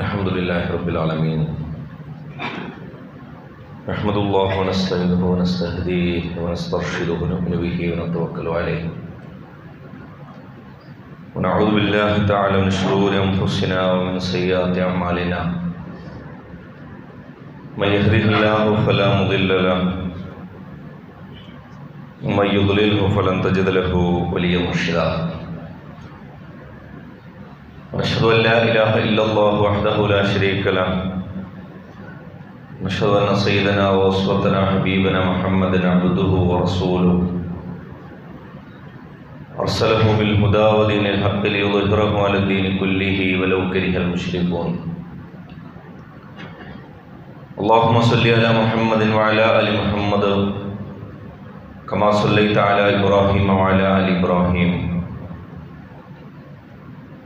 الحمد لله رب العالمين. نحمد الله ونستعينه ونستهديه ونسترشده ونؤمن به ونتوكل عليه ونعوذ بالله تعالى من شرور انفسنا ومن سيئات اعمالنا. من يهده الله فلا مضل له ومن يضلله فلن تجد له وليا مرشدا. ونشهد أن لا إله إلا الله وحده لا شريك له. نشهد أن سيدنا وأسوتنا حبيبنا محمدا عبده ورسوله أرسله بالهدى ودين الحق ليظهره على الدين كله ولو كره المشركون. اللهم صل على محمد وعلى آل محمد كما صليت على إبراهيم وعلى آل إبراهيم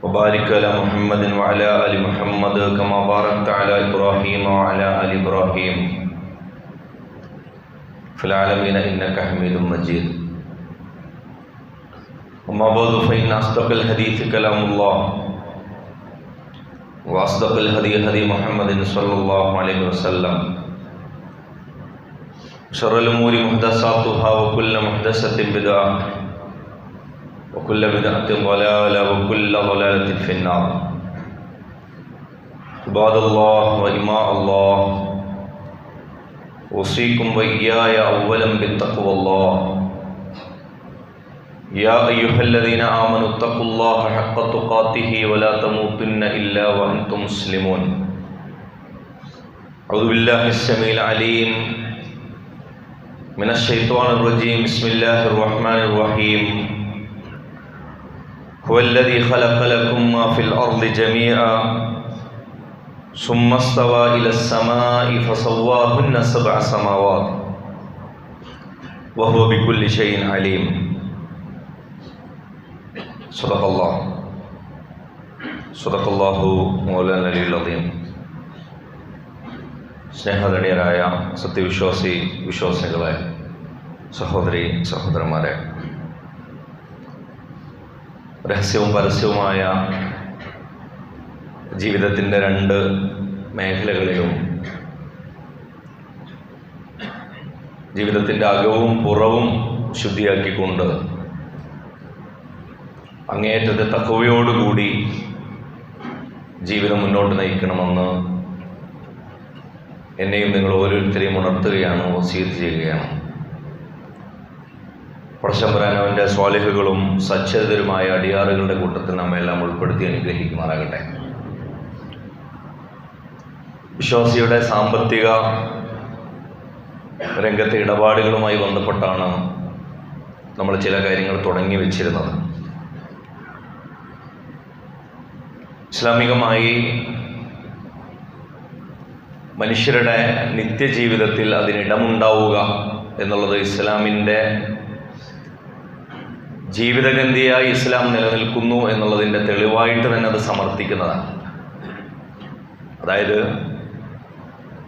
وبارك على محمد وعلى آل محمد كما باركت على إبراهيم وعلى آل إبراهيم في العالمين إنك حميد مجيد. أما بعد فإن أصدق الحديث كلام الله وأصدق الهدي هدي محمد صلى الله عليه وسلم. شر الأمور محدثاتها وكل محدثة بدعة وكل بدعة ضلالة وكل ضلالة في النار. عباد الله وإماء الله، أوصيكم وإياي أولا بالتقوى الله. يا أيها الذين آمنوا اتقوا الله حق تقاته ولا تموتن إلا وأنتم مسلمون. أعوذ بالله السميع العليم من الشيطان الرجيم. بسم الله الرحمن الرحيم. هو الذي خلق لكم ما في الأرض جميعا ثم استوى إلى السماء فسواهن 7 سماوات وهو بكل شيء عليم. صدق الله مولانا العلي العظيم. സ്നേഹധന്യരായ വിശ്വാസികളെ, സഹോദരി സഹോദരന്മാരെ, രഹസ്യവും പരസ്യവുമായ ജീവിതത്തിൻ്റെ 2 മേഖലകളിലും ജീവിതത്തിൻ്റെ അകവും പുറവും ശുദ്ധിയാക്കിക്കൊണ്ട് അങ്ങേയറ്റത്തെ തഖ്വയോടുകൂടി ജീവിതം മുന്നോട്ട് നയിക്കണമെന്ന് എന്നെയും നിങ്ങൾ ഓരോരുത്തരെയും ഉണർത്തുകയാണ്, വസീയത്ത് ചെയ്യുകയാണ്. പടച്ചതമ്പുരാൻ അവൻ്റെ സ്വാലിഹുകളും സച്ചരിതരുമായ അടിയാറുകളുടെ കൂട്ടത്തിൽ നമ്മെല്ലാം ഉൾപ്പെടുത്തി അനുഗ്രഹിക്കുമാറാകട്ടെ. വിശ്വാസിയുടെ സാമ്പത്തിക രംഗത്തെ ഇടപാടുകളുമായി ബന്ധപ്പെട്ടാണ് നമ്മൾ ചില കാര്യങ്ങൾ തുടങ്ങി വെച്ചിരുന്നത്. ഇസ്ലാമികമായി മനുഷ്യരുടെ നിത്യജീവിതത്തിൽ അതിനിടമുണ്ടാവുക എന്നുള്ളത് ഇസ്ലാമിൻ്റെ ജീവിതഗന്ധിയായി ഇസ്ലാം നിലനിൽക്കുന്നു എന്നുള്ളതിൻ്റെ തെളിവായിട്ട് തന്നെ അത് സമർത്ഥിക്കുന്നതാണ്. അതായത്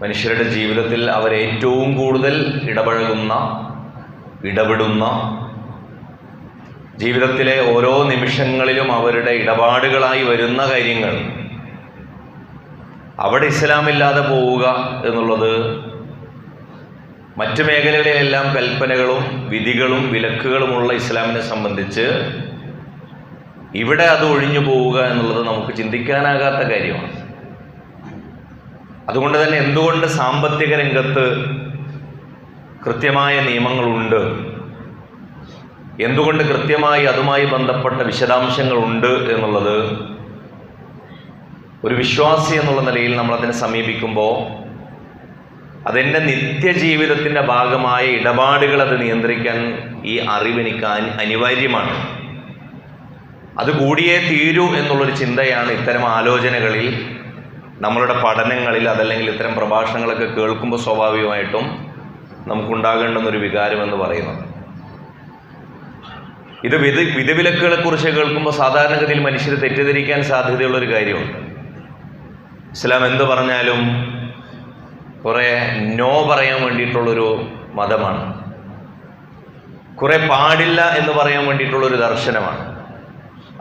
മനുഷ്യരുടെ ജീവിതത്തിൽ അവരേറ്റവും കൂടുതൽ ഇടപെടുന്ന ജീവിതത്തിലെ ഓരോ നിമിഷങ്ങളിലും അവരുടെ ഇടപാടുകളായി വരുന്ന കാര്യങ്ങൾ അവിടെ ഇസ്ലാമില്ലാതെ പോവുക എന്നുള്ളത് മറ്റു മേഖലകളിലെല്ലാം കൽപ്പനകളും വിധികളും വിലക്കുകളുമുള്ള ഇസ്ലാമിനെ സംബന്ധിച്ച് ഇവിടെ അത് ഒഴിഞ്ഞു പോവുക എന്നുള്ളത് നമുക്ക് ചിന്തിക്കാനാകാത്ത കാര്യമാണ്. അതുകൊണ്ട് തന്നെ എന്തുകൊണ്ട് സാമ്പത്തിക രംഗത്ത് കൃത്യമായ നിയമങ്ങളുണ്ട്, എന്തുകൊണ്ട് കൃത്യമായി അതുമായി ബന്ധപ്പെട്ട വിശദാംശങ്ങളുണ്ട് എന്നുള്ളത് ഒരു വിശ്വാസി എന്നുള്ള നിലയിൽ നമ്മളതിനെ സമീപിക്കുമ്പോൾ അതെൻ്റെ നിത്യജീവിതത്തിൻ്റെ ഭാഗമായ ഇടപാടുകൾ അത് നിയന്ത്രിക്കാൻ ഈ അറിവെനിക്ക് അനിവാര്യമാണ്. അത് കൂടിയേ തീരൂ എന്നുള്ളൊരു ചിന്തയാണ് ഇത്തരം ആലോചനകളിൽ, നമ്മളുടെ പഠനങ്ങളിൽ, അതല്ലെങ്കിൽ ഇത്തരം പ്രഭാഷണങ്ങളൊക്കെ കേൾക്കുമ്പോൾ സ്വാഭാവികമായിട്ടും നമുക്കുണ്ടാകേണ്ടുന്നൊരു വികാരം എന്ന് പറയുന്നത്. ഇത് വിധിവിലക്കുകളെക്കുറിച്ച് കേൾക്കുമ്പോൾ സാധാരണഗതിയിൽ മനുഷ്യർ തെറ്റിദ്ധരിക്കാൻ സാധ്യതയുള്ളൊരു കാര്യമുണ്ട്. ഇസ്ലാം എന്ത് പറഞ്ഞാലും കുറേ നോ പറയാൻ വേണ്ടിയിട്ടുള്ളൊരു മതമാണ്, കുറേ പാടില്ല എന്ന് പറയാൻ വേണ്ടിയിട്ടുള്ളൊരു ദർശനമാണ്.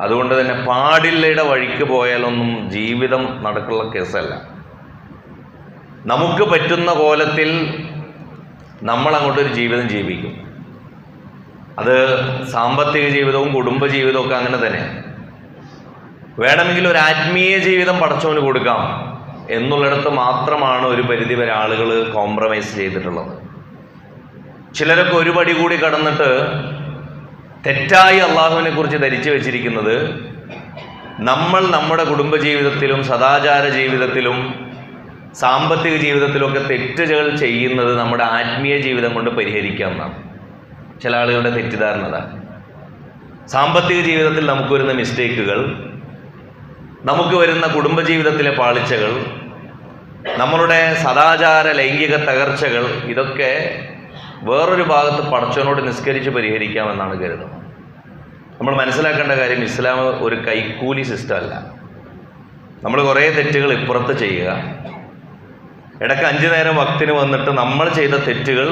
അതുകൊണ്ട് തന്നെ പാടില്ലയുടെ വഴിക്ക് പോയാലൊന്നും ജീവിതം നടക്കുള്ള കേസല്ല. നമുക്ക് പറ്റുന്ന കോലത്തിൽ നമ്മൾ അങ്ങോട്ടൊരു ജീവിതം ജീവിക്കും. അത് സാമ്പത്തിക ജീവിതവും കുടുംബ ജീവിതവും ഒക്കെ അങ്ങനെ തന്നെ. വേണമെങ്കിൽ ഒരു ആത്മീയ ജീവിതം പടച്ചവന് കൊടുക്കാം എന്നുള്ളിടത്ത് മാത്രമാണ് ഒരു പരിധിവരെ ആളുകൾ കോംപ്രമൈസ് ചെയ്തിട്ടുള്ളത്. ചിലരൊക്കെ ഒരു പടി കൂടി കടന്നിട്ട് തെറ്റായി അള്ളാഹുവിനെ കുറിച്ച് ധരിച്ചു വെച്ചിരിക്കുന്നത് നമ്മൾ നമ്മുടെ കുടുംബജീവിതത്തിലും സദാചാര ജീവിതത്തിലും സാമ്പത്തിക ജീവിതത്തിലൊക്കെ തെറ്റുകൾ ചെയ്യുന്നത് നമ്മുടെ ആത്മീയ ജീവിതം കൊണ്ട് പരിഹരിക്കാമെന്നാണ് ചില ആളുകളുടെ തെറ്റിദ്ധാരണത. സാമ്പത്തിക ജീവിതത്തിൽ നമുക്ക് വരുന്ന മിസ്റ്റേക്കുകൾ, നമുക്ക് വരുന്ന കുടുംബജീവിതത്തിലെ പാളിച്ചകൾ, നമ്മളുടെ സദാചാര ലൈംഗിക തകർച്ചകൾ, ഇതൊക്കെ വേറൊരു ഭാഗത്ത് പടച്ചവനോട് നിസ്കരിച്ച് പരിഹരിക്കാമെന്നാണ് കരുതുന്നത്. നമ്മൾ മനസ്സിലാക്കേണ്ട കാര്യം, ഇസ്ലാം ഒരു കൈക്കൂലി സിസ്റ്റം അല്ല. നമ്മൾ കുറേ തെറ്റുകൾ ഇപ്പുറത്ത് ചെയ്യുക, ഇടയ്ക്ക് 5 നേരം വക്തിന് വന്നിട്ട് നമ്മൾ ചെയ്ത തെറ്റുകൾ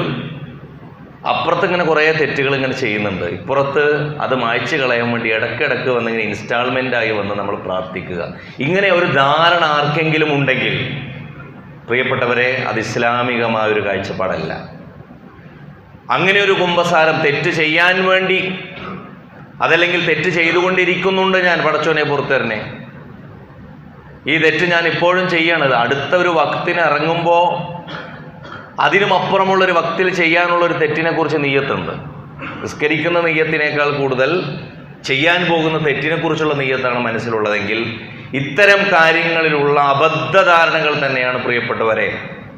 അപ്പുറത്ത് ഇങ്ങനെ കുറേ തെറ്റുകൾ ഇങ്ങനെ ചെയ്യുന്നുണ്ട്, ഇപ്പുറത്ത് അത് മായ്ച്ചു കളയാൻ വേണ്ടി ഇടയ്ക്കിടയ്ക്ക് വന്നിങ്ങനെ ഇൻസ്റ്റാൾമെൻ്റായി വന്ന് നമ്മൾ പ്രാർത്ഥിക്കുക. ഇങ്ങനെ ഒരു ധാരണ ആർക്കെങ്കിലും ഉണ്ടെങ്കിൽ പ്രിയപ്പെട്ടവരെ, അത് ഇസ്ലാമികമായൊരു കാഴ്ചപ്പാടല്ല. അങ്ങനെ ഒരു കുമ്പസാരം തെറ്റ് ചെയ്യാൻ വേണ്ടി, അതല്ലെങ്കിൽ തെറ്റ് ചെയ്തുകൊണ്ടിരിക്കുന്നുണ്ട് ഞാൻ, പടച്ചോനെ പുറത്തരണേ, ഈ തെറ്റ് ഞാൻ ഇപ്പോഴും ചെയ്യണത്, അടുത്ത ഒരു വക്തിന് ഇറങ്ങുമ്പോൾ അതിനും അപ്പുറമുള്ളൊരു വക്തിൽ ചെയ്യാനുള്ളൊരു തെറ്റിനെ കുറിച്ച് നിയ്യത്തുണ്ട്. നിസ്കരിക്കുന്ന നിയ്യത്തിനേക്കാൾ കൂടുതൽ ചെയ്യാൻ പോകുന്ന തെറ്റിനെ കുറിച്ചുള്ള നിയ്യത്താണ് മനസ്സിലുള്ളതെങ്കിൽ ഇത്തരം കാര്യങ്ങളിലുള്ള അബദ്ധധാരണകൾ തന്നെയാണ് പ്രിയപ്പെട്ടവരെ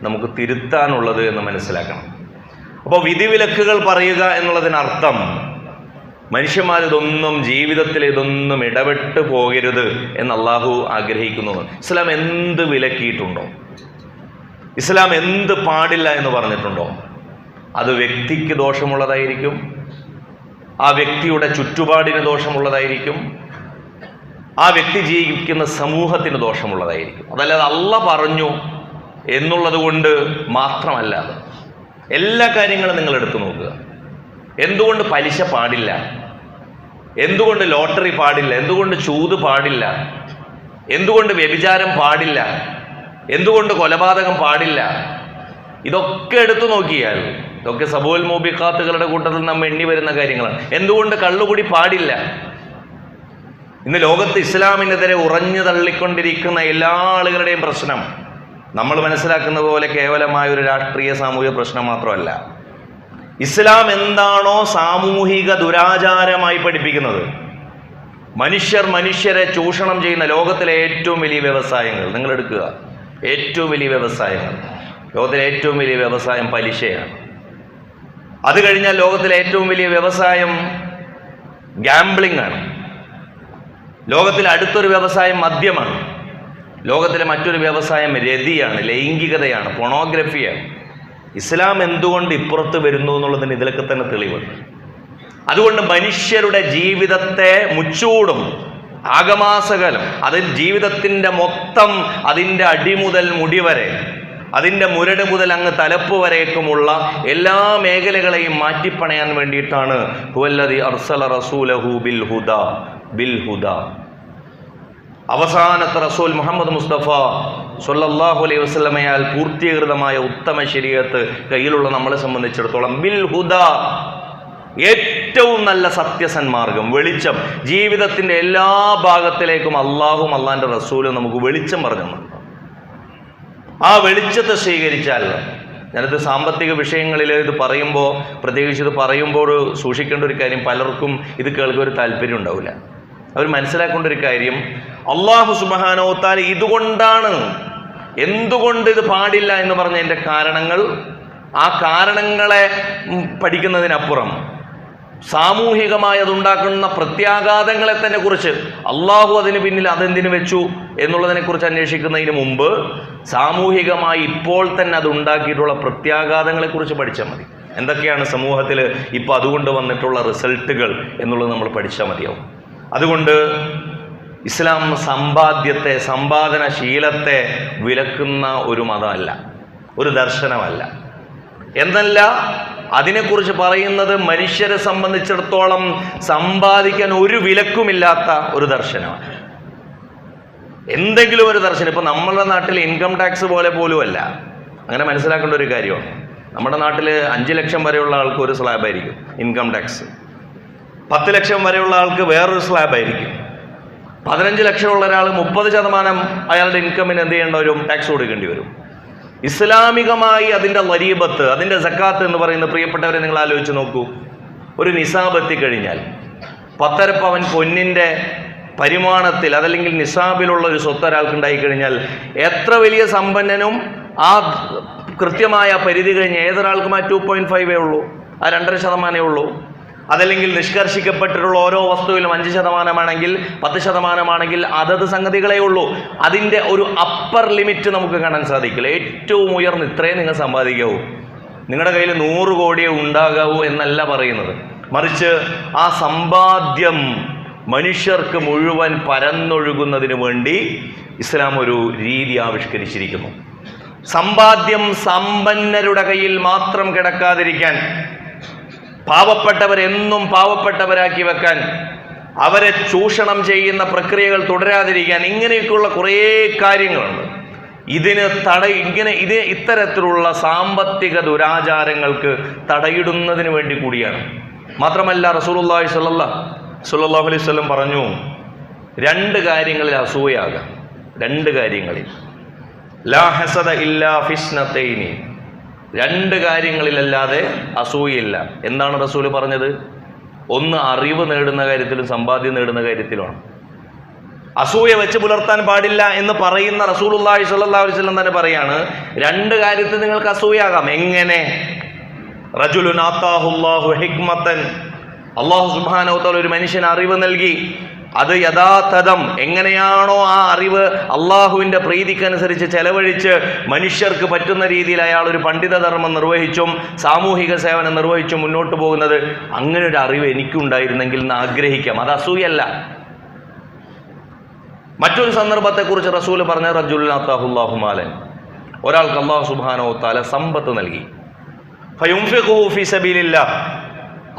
നമുക്ക് തിരുത്താനുള്ളത് എന്ന് മനസ്സിലാക്കണം. അപ്പോൾ വിധിവിലക്കുകൾ പറയുക എന്നുള്ളതിനർത്ഥം മനുഷ്യന്മാർ ഇതൊന്നും ജീവിതത്തിൽ ഇതൊന്നും ഇടപെട്ട് പോകരുത് എന്ന് അള്ളാഹു ആഗ്രഹിക്കുന്നു. ഇസ്ലാം എന്ത് വിലക്കിയിട്ടുണ്ടോ, ഇസ്ലാം എന്ത് പാടില്ല എന്ന് പറഞ്ഞിട്ടുണ്ടോ, അത് വ്യക്തിക്ക് ദോഷമുള്ളതായിരിക്കും, ആ വ്യക്തിയുടെ ചുറ്റുപാടിന് ദോഷമുള്ളതായിരിക്കും, ആ വ്യക്തി ജീവിക്കുന്ന സമൂഹത്തിന് ദോഷമുള്ളതായിരിക്കും. അതല്ലാതെ അള്ളാഹ് പറഞ്ഞു എന്നുള്ളത് കൊണ്ട് മാത്രമല്ല. അത് എല്ലാ കാര്യങ്ങളും നിങ്ങൾ എടുത്തു നോക്കുക. എന്തുകൊണ്ട് പലിശ പാടില്ല, എന്തുകൊണ്ട് ലോട്ടറി പാടില്ല, എന്തുകൊണ്ട് ചൂത് പാടില്ല, എന്തുകൊണ്ട് വ്യഭിചാരം പാടില്ല, എന്തുകൊണ്ട് കൊലപാതകം പാടില്ല, ഇതൊക്കെ എടുത്തു നോക്കിയാൽ ഇതൊക്കെ സബൂൽ മൂബിഖാത്തുകളുടെ കൂട്ടത്തിൽ നമ്മൾ എണ്ണി വരുന്ന കാര്യങ്ങളാണ്. എന്തുകൊണ്ട് കള്ളുകുടി പാടില്ല? ഇന്ന് ലോകത്ത് ഇസ്ലാമിനെതിരെ ഉറഞ്ഞു തള്ളിക്കൊണ്ടിരിക്കുന്ന എല്ലാ ആളുകളുടെയും പ്രശ്നം നമ്മൾ മനസ്സിലാക്കുന്ന പോലെ കേവലമായ ഒരു രാഷ്ട്രീയ സാമൂഹിക പ്രശ്നം മാത്രമല്ല. ഇസ്ലാം എന്താണോ സാമൂഹിക ദുരാചാരമായി പഠിപ്പിക്കുന്നത്, മനുഷ്യരെ ചൂഷണം ചെയ്യുന്ന ലോകത്തിലെ ഏറ്റവും വലിയ വ്യവസായങ്ങൾ നിങ്ങൾ എടുക്കുക, ഏറ്റവും വലിയ വ്യവസായങ്ങൾ, ലോകത്തിലെ ഏറ്റവും വലിയ വ്യവസായം പലിശയാണ്. അത് കഴിഞ്ഞാൽ ലോകത്തിലെ ഏറ്റവും വലിയ വ്യവസായം ഗാംബ്ലിംഗ് ആണ്. ലോകത്തിലെ അടുത്തൊരു വ്യവസായം മദ്യമാണ്. ലോകത്തിലെ മറ്റൊരു വ്യവസായം രതിയാണ്, ലൈംഗികതയാണ്, പൊണോഗ്രഫിയാണ്. ഇസ്ലാം എന്തുകൊണ്ട് ഇപ്പുറത്ത് വരുന്നു എന്നുള്ളതിന് ഇതിലൊക്കെ തന്നെ തെളിവുണ്ട്. അതുകൊണ്ട് മനുഷ്യരുടെ ജീവിതത്തെ മുച്ചൂടും ആഗമാസകലം, അതിൽ ജീവിതത്തിൻ്റെ മൊത്തം, അതിൻ്റെ അടിമുതൽ മുടി വരെ, അതിൻ്റെ മുരട് മുതൽ അങ്ങ് തലപ്പ് വരേക്കുമുള്ള എല്ലാ മേഖലകളെയും മാറ്റിപ്പണയാൻ വേണ്ടിയിട്ടാണ് ഹുവല്ലദി അർസല റസൂലഹു ബിൽ ഹുദ. അവസാനത്തെ റസൂൽ മുഹമ്മദ് മുസ്തഫ സ്വല്ലല്ലാഹു അലൈഹി വസല്ലമയാൽ പൂർത്തീകൃതമായ ഉത്തമ ശരീഅത്ത് കയ്യിലുള്ള നമ്മളെ സംബന്ധിച്ചിടത്തോളം ബിൽ ഹുദ, ഏറ്റവും നല്ല സത്യസന്മാർഗം, വെളിച്ചം, ജീവിതത്തിൻ്റെ എല്ലാ ഭാഗത്തിലേക്കും അള്ളാഹും അള്ളാഹിൻ്റെ റസൂലും നമുക്ക് വെളിച്ചം പറഞ്ഞു തന്നു. ആ വെളിച്ചത്തെ സ്വീകരിച്ചാൽ, ഞാനിത് സാമ്പത്തിക വിഷയങ്ങളിൽ ഇത് പറയുമ്പോൾ, പ്രത്യേകിച്ച് ഇത് പറയുമ്പോൾ സൂക്ഷിക്കേണ്ട ഒരു കാര്യം, പലർക്കും ഇത് കേൾക്കാൻ ഒരു താല്പര്യം ഉണ്ടാവില്ല. അവർ മനസ്സിലാക്കേണ്ട ഒരു കാര്യം, അള്ളാഹു സുബ്ഹാനഹു വ തആല ഇതുകൊണ്ടാണ്, എന്തുകൊണ്ട് ഇത് പാടില്ല എന്ന് പറഞ്ഞതിൻ്റെ കാരണങ്ങൾ, ആ കാരണങ്ങളെ പഠിക്കുന്നതിനപ്പുറം സാമൂഹികമായി അതുണ്ടാക്കുന്ന പ്രത്യാഘാതങ്ങളെ തന്നെ കുറിച്ച്, അള്ളാഹു അതിന് പിന്നിൽ അതെന്തിനു വെച്ചു എന്നുള്ളതിനെക്കുറിച്ച് അന്വേഷിക്കുന്നതിന് മുമ്പ് സാമൂഹികമായി ഇപ്പോൾ തന്നെ അത് ഉണ്ടാക്കിയിട്ടുള്ള പ്രത്യാഘാതങ്ങളെക്കുറിച്ച് പഠിച്ചാൽ മതി. എന്തൊക്കെയാണ് സമൂഹത്തിൽ ഇപ്പോൾ അതുകൊണ്ട് വന്നിട്ടുള്ള റിസൾട്ടുകൾ എന്നുള്ളത് നമ്മൾ പഠിച്ചാൽ മതിയാവും. അതുകൊണ്ട് ഇസ്ലാം സമ്പാദ്യത്തെ, സമ്പാദനശീലത്തെ വിലക്കുന്ന ഒരു മതമല്ല, ഒരു ദർശനമല്ല. എന്നല്ല അതിനെക്കുറിച്ച് പറയുന്നത് മനുഷ്യരെ സംബന്ധിച്ചിടത്തോളം സമ്പാദിക്കാൻ ഒരു വിലക്കുമില്ലാത്ത ഒരു ദർശനമാണ്. എന്തെങ്കിലും ഒരു ദർശനം. ഇപ്പം നമ്മളുടെ നാട്ടിൽ ഇൻകം ടാക്സ് പോലെ പോലുമല്ല. അങ്ങനെ മനസ്സിലാക്കേണ്ട ഒരു കാര്യമാണ്. നമ്മുടെ നാട്ടിൽ 5 ലക്ഷം വരെയുള്ള ആൾക്ക് ഒരു സ്ലാബായിരിക്കും ഇൻകം ടാക്സ്, 10 ലക്ഷം വരെയുള്ള ആൾക്ക് വേറൊരു സ്ലാബായിരിക്കും, 15 ലക്ഷമുള്ള ഒരാൾ 30% അയാളുടെ ഇൻകമിന് എന്ത് ചെയ്യേണ്ട വരും? ടാക്സ് കൊടുക്കേണ്ടി വരും. ഇസ്ലാമികമായി അതിൻ്റെ ലരീബത്ത്, അതിൻ്റെ സക്കാത്ത് എന്ന് പറയുന്ന, പ്രിയപ്പെട്ടവരെ നിങ്ങൾ ആലോചിച്ച് നോക്കൂ. ഒരു നിസാബ് എത്തിക്കഴിഞ്ഞാൽ 10.5 പവൻ പൊന്നിൻ്റെ പരിമാണത്തിൽ അതല്ലെങ്കിൽ നിസാബിലുള്ള ഒരു സ്വത്ത് ഒരാൾക്കുണ്ടായിക്കഴിഞ്ഞാൽ എത്ര വലിയ സമ്പന്നനും ആ കൃത്യമായ പരിധി കഴിഞ്ഞ് ഏതൊരാൾക്കും ആ 2.5 ഉള്ളൂ, ആ 2.5% ഉള്ളൂ. അതല്ലെങ്കിൽ നിഷ്കർഷിക്കപ്പെട്ടിട്ടുള്ള ഓരോ വസ്തുവിലും 5% 10% അതത് സംഗതികളേ ഉള്ളൂ. അതിൻ്റെ ഒരു അപ്പർ ലിമിറ്റ് നമുക്ക് കാണാൻ സാധിക്കില്ല. ഏറ്റവും ഉയർന്ന് ഇത്രയും നിങ്ങൾ സമ്പാദിക്കാവൂ, നിങ്ങളുടെ കയ്യിൽ 100 കോടിയേ ഉണ്ടാകാവൂ എന്നല്ല പറയുന്നത്. മറിച്ച് ആ സമ്പാദ്യം മനുഷ്യർക്ക് മുഴുവൻ പരന്നൊഴുകുന്നതിന് വേണ്ടി ഇസ്ലാം ഒരു രീതി ആവിഷ്കരിച്ചിരിക്കുന്നു. സമ്പാദ്യം സമ്പന്നരുടെ കയ്യിൽ മാത്രം കിടക്കാതിരിക്കാൻ, പാവപ്പെട്ടവരെന്നും പാവപ്പെട്ടവരാക്കി വെക്കാൻ, അവരെ ചൂഷണം ചെയ്യുന്ന പ്രക്രിയകൾ തുടരാതിരിക്കാൻ, ഇങ്ങനെയൊക്കെയുള്ള കുറേ കാര്യങ്ങളുണ്ട്. ഇത്തരത്തിലുള്ള സാമ്പത്തിക ദുരാചാരങ്ങൾക്ക് തടയിടുന്നതിന് വേണ്ടി കൂടിയാണ്. മാത്രമല്ല റസൂലുള്ളാഹി സ്വല്ലല്ലാഹു അലൈഹി വസല്ലം പറഞ്ഞു, 2 കാര്യങ്ങളിൽ അസൂയാകാം. 2 കാര്യങ്ങളിൽ ലാ ഹസദ ഇല്ലാ ഫിസ്നതൈനി, 2 കാര്യങ്ങളിലല്ലാതെ അസൂയയില്ല. എന്താണ് റസൂൽ പറഞ്ഞത്? ഒന്ന് അറിവ് നേടുന്ന കാര്യത്തിലും സമ്പാദ്യം നേടുന്ന കാര്യത്തിലുമാണ്. അസൂയ വെച്ച് പുലർത്താൻ പാടില്ല എന്ന് പറയുന്ന റസൂലുള്ളാഹി സ്വല്ലല്ലാഹു അലൈഹി വസല്ലം തന്നെ പറയാണ്, 2 കാര്യത്തിൽ നിങ്ങൾക്ക് അസൂയാകാം. എങ്ങനെ? റജുലുൻ ആതാഹുല്ലാഹു ഹിക്മതൻ, അല്ലാഹു സുബ്ഹാനഹു വ തആല ഒരു മനുഷ്യന് അറിവ് നൽകി. അത് യഥാതഥം എങ്ങനെയാണോ ആ അറിവ് അള്ളാഹുവിൻ്റെ പ്രീതിക്കനുസരിച്ച് ചെലവഴിച്ച് മനുഷ്യർക്ക് പറ്റുന്ന രീതിയിൽ അയാൾ ഒരു പണ്ഡിതധർമ്മം നിർവഹിച്ചും സാമൂഹിക സേവനം നിർവഹിച്ചും മുന്നോട്ട് പോകുന്നത്, അങ്ങനെ ഒരു അറിവ് എനിക്കുണ്ടായിരുന്നെങ്കിൽ എന്ന് ആഗ്രഹിക്കാം. അത് അസൂയല്ല. മറ്റൊരു സന്ദർഭത്തെക്കുറിച്ച് റസൂൽ പറഞ്ഞ റജുലുൻ ആതാഹുല്ലാഹു മാലൻ, ഒരാൾക്ക് അല്ലാഹു സുബ്ഹാനഹു വ തആല സമ്പത്ത് നൽകി. ഫയുൻഫിഖുഹു ഫീ സബീലില്ലാഹ്,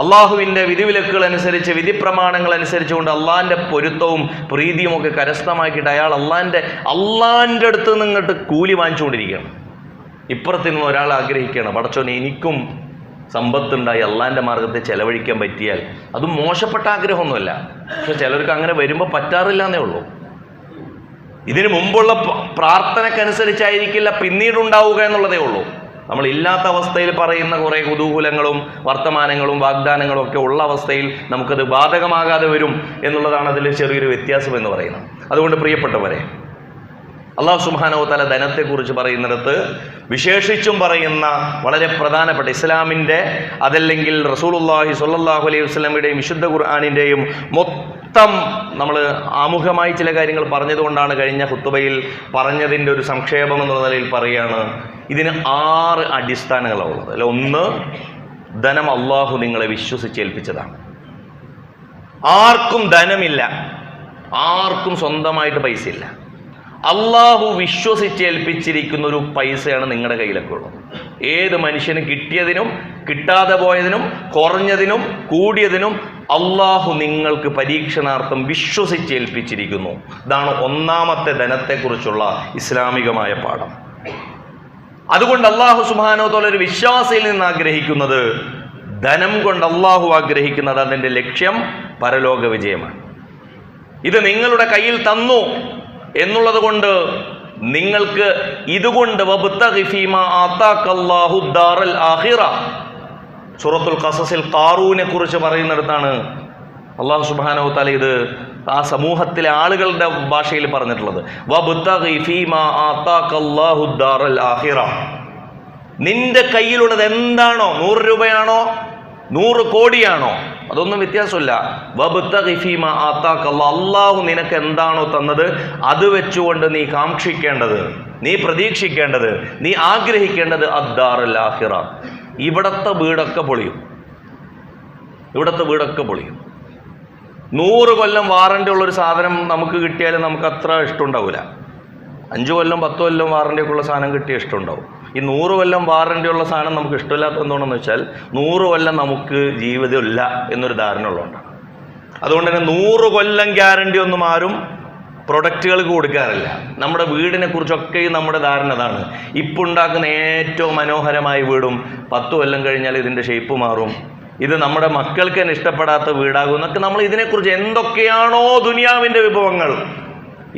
അള്ളാഹുവിൻ്റെ വിധിവിലക്കുകൾ അനുസരിച്ച്, വിധിപ്രമാണങ്ങൾ അനുസരിച്ചുകൊണ്ട് അള്ളാഹിൻ്റെ പൊരുത്തവും പ്രീതിയും ഒക്കെ കരസ്ഥമാക്കിയിട്ട് അയാൾ അള്ളാഹിൻ്റെ അടുത്ത് നിന്നിട്ട് കൂലി വാങ്ങിച്ചുകൊണ്ടിരിക്കുകയാണ്. ഇപ്പുറത്ത് നിന്ന് ഒരാൾ ആഗ്രഹിക്കുകയാണ്, പടച്ചോനെ എനിക്കും സമ്പത്തുണ്ടായി അള്ളാഹിൻ്റെ മാർഗത്തെ ചെലവഴിക്കാൻ പറ്റിയാൽ. അതും മോശപ്പെട്ട ആഗ്രഹമൊന്നുമല്ല, പക്ഷെ ചിലർക്ക് അങ്ങനെ വരുമ്പോൾ പറ്റാറില്ല എന്നേ ഉള്ളൂ. ഇതിനു മുമ്പുള്ള പ്രാർത്ഥനക്കനുസരിച്ചായിരിക്കില്ല പിന്നീടുണ്ടാവുക എന്നുള്ളതേ ഉള്ളൂ. നമ്മൾ ഇല്ലാത്ത അവസ്ഥയിൽ പറയുന്ന കുറേ കുതൂഹലങ്ങളും വർത്തമാനങ്ങളും വാഗ്ദാനങ്ങളും ഒക്കെ ഉള്ള അവസ്ഥയിൽ നമുക്കത് ബാധകമാകാതെ വരും എന്നുള്ളതാണ് അതിൽ ചെറിയൊരു വ്യത്യാസം എന്ന് പറയുന്നത്. അതുകൊണ്ട് പ്രിയപ്പെട്ടവരെ, അല്ലാഹു സുബ്ഹാനഹു വ തആല ധനത്തെക്കുറിച്ച് പറയുന്നിടത്ത് വിശേഷിച്ചും പറയുന്ന വളരെ പ്രധാനപ്പെട്ട ഇസ്ലാമിൻ്റെ അതല്ലെങ്കിൽ റസൂലുള്ളാഹി സ്വല്ലല്ലാഹു അലൈഹി വസല്ലമയുടെയും വിശുദ്ധ ഖുർആനിൻ്റെയും മൊത്തം നമ്മൾ ആമുഖമായി ചില കാര്യങ്ങൾ പറഞ്ഞതുകൊണ്ടാണ് കഴിഞ്ഞ ഖുത്ബയിൽ പറഞ്ഞതിൻ്റെ ഒരു സംക്ഷേപം എന്ന നിലയിൽ പറയുകയാണ്. ഇതിന് 6 അടിസ്ഥാനങ്ങളാണ് ഉള്ളത്. അല്ല, 1, ധനം അള്ളാഹു നിങ്ങളെ വിശ്വസിച്ചേൽപ്പിച്ചതാണ്. ആർക്കും ധനമില്ല, ആർക്കും സ്വന്തമായിട്ട് പൈസ ഇല്ല. അള്ളാഹു വിശ്വസിച്ചേൽപ്പിച്ചിരിക്കുന്ന ഒരു പൈസയാണ് നിങ്ങളുടെ കയ്യിലൊക്കെ ഉള്ളത്. ഏത് മനുഷ്യന് കിട്ടിയതിനും കിട്ടാതെ പോയതിനും കുറഞ്ഞതിനും കൂടിയതിനും അള്ളാഹു നിങ്ങൾക്ക് പരീക്ഷണാർത്ഥം വിശ്വസിച്ചേൽപ്പിച്ചിരിക്കുന്നു. ഇതാണ് 1ാമത്തെ ധനത്തെക്കുറിച്ചുള്ള ഇസ്ലാമികമായ പാഠം. അതുകൊണ്ട് അല്ലാഹു സുബ്ഹാനഹു വ തആല ഒരു വിശ്വാസിയിൽ നിന്ന് ആഗ്രഹിക്കുന്നത്, ധനം കൊണ്ട് അള്ളാഹു ആഗ്രഹിക്കുന്നത് അതിൻ്റെ ലക്ഷ്യം പരലോക വിജയമാണ്. ഇത് നിങ്ങളുടെ കയ്യിൽ തന്നു എന്നുള്ളത് കൊണ്ട് നിങ്ങൾക്ക് ഇതുകൊണ്ട് വബ്തഗി ഫീമാ ആതാകല്ലാഹു ദാറൽ ആഖിറ, സൂറത്തുൽ ഖസസിൽ ഖാറൂനെ കുറിച്ച് പറയുന്നിടത്താണ് അല്ലാഹു സുബ്ഹാനഹു വ തആല ഇത് ആ സമൂഹത്തിലെ ആളുകളുടെ ഭാഷയിൽ പറഞ്ഞിട്ടുള്ളത്. വബ്തഗി ഫീമാ ആതാകല്ലാഹു ദാറൽ ആഖിറ, നിന്റെ കയ്യിലുള്ളത് എന്താണോ, 100 രൂപയാണോ 100 കോടിയാണോ, അതൊന്നും വ്യത്യാസമില്ല. വബ്തഗി ഫീമാ ആതാകല്ലാഹ്, അല്ലാഹു നിനക്ക് എന്താണോ തന്നത് അത് വെച്ചുകൊണ്ട് നീ കാക്ഷിക്കേണ്ടത്, നീ പ്രതീക്ഷിക്കേണ്ടത്, നീ ആഗ്രഹിക്കേണ്ടത് അദ്ദാറുൽ ആഖിറ. ഇവിടത്തെ വീടൊക്കെ പൊളിയും, ഇവിടത്തെ വീടൊക്കെ പൊളിയും. 100 കൊല്ലം വാറണ്ടി ഉള്ളൊരു സാധനം നമുക്ക് കിട്ടിയാലും നമുക്ക് അത്ര ഇഷ്ടമുണ്ടാവില്ല. 5 കൊല്ലം 10 കൊല്ലം വാറണ്ടി ഒക്കെ ഉള്ള സാധനം കിട്ടിയ ഇഷ്ടമുണ്ടാവും. ഈ 100 കൊല്ലം വാറണ്ടി ഉള്ള സാധനം നമുക്ക് ഇഷ്ടമില്ലാത്ത എന്തുകൊണ്ടെന്ന് വെച്ചാൽ 100 കൊല്ലം നമുക്ക് ജീവിതമില്ല എന്നൊരു ധാരണ ഉള്ളതുകൊണ്ടാണ്. അതുകൊണ്ട് തന്നെ 100 കൊല്ലം ഗ്യാരണ്ടി ഒന്നും ആരും പ്രൊഡക്റ്റുകൾക്ക് കൊടുക്കാറില്ല. നമ്മുടെ വീടിനെ കുറിച്ചൊക്കെ നമ്മുടെ ധാരണ അതാണ്. ഇപ്പോൾ ഉണ്ടാക്കുന്ന ഏറ്റവും മനോഹരമായ വീടും 10 കൊല്ലം കഴിഞ്ഞാൽ ഇതിൻ്റെ ഷേപ്പ് മാറും, ഇത് നമ്മുടെ മക്കൾക്ക് തന്നെ ഇഷ്ടപ്പെടാത്ത വീടാകും എന്നൊക്കെ നമ്മൾ ഇതിനെക്കുറിച്ച് എന്തൊക്കെയാണോ ദുനിയാവിൻ്റെ വിഭവങ്ങൾ,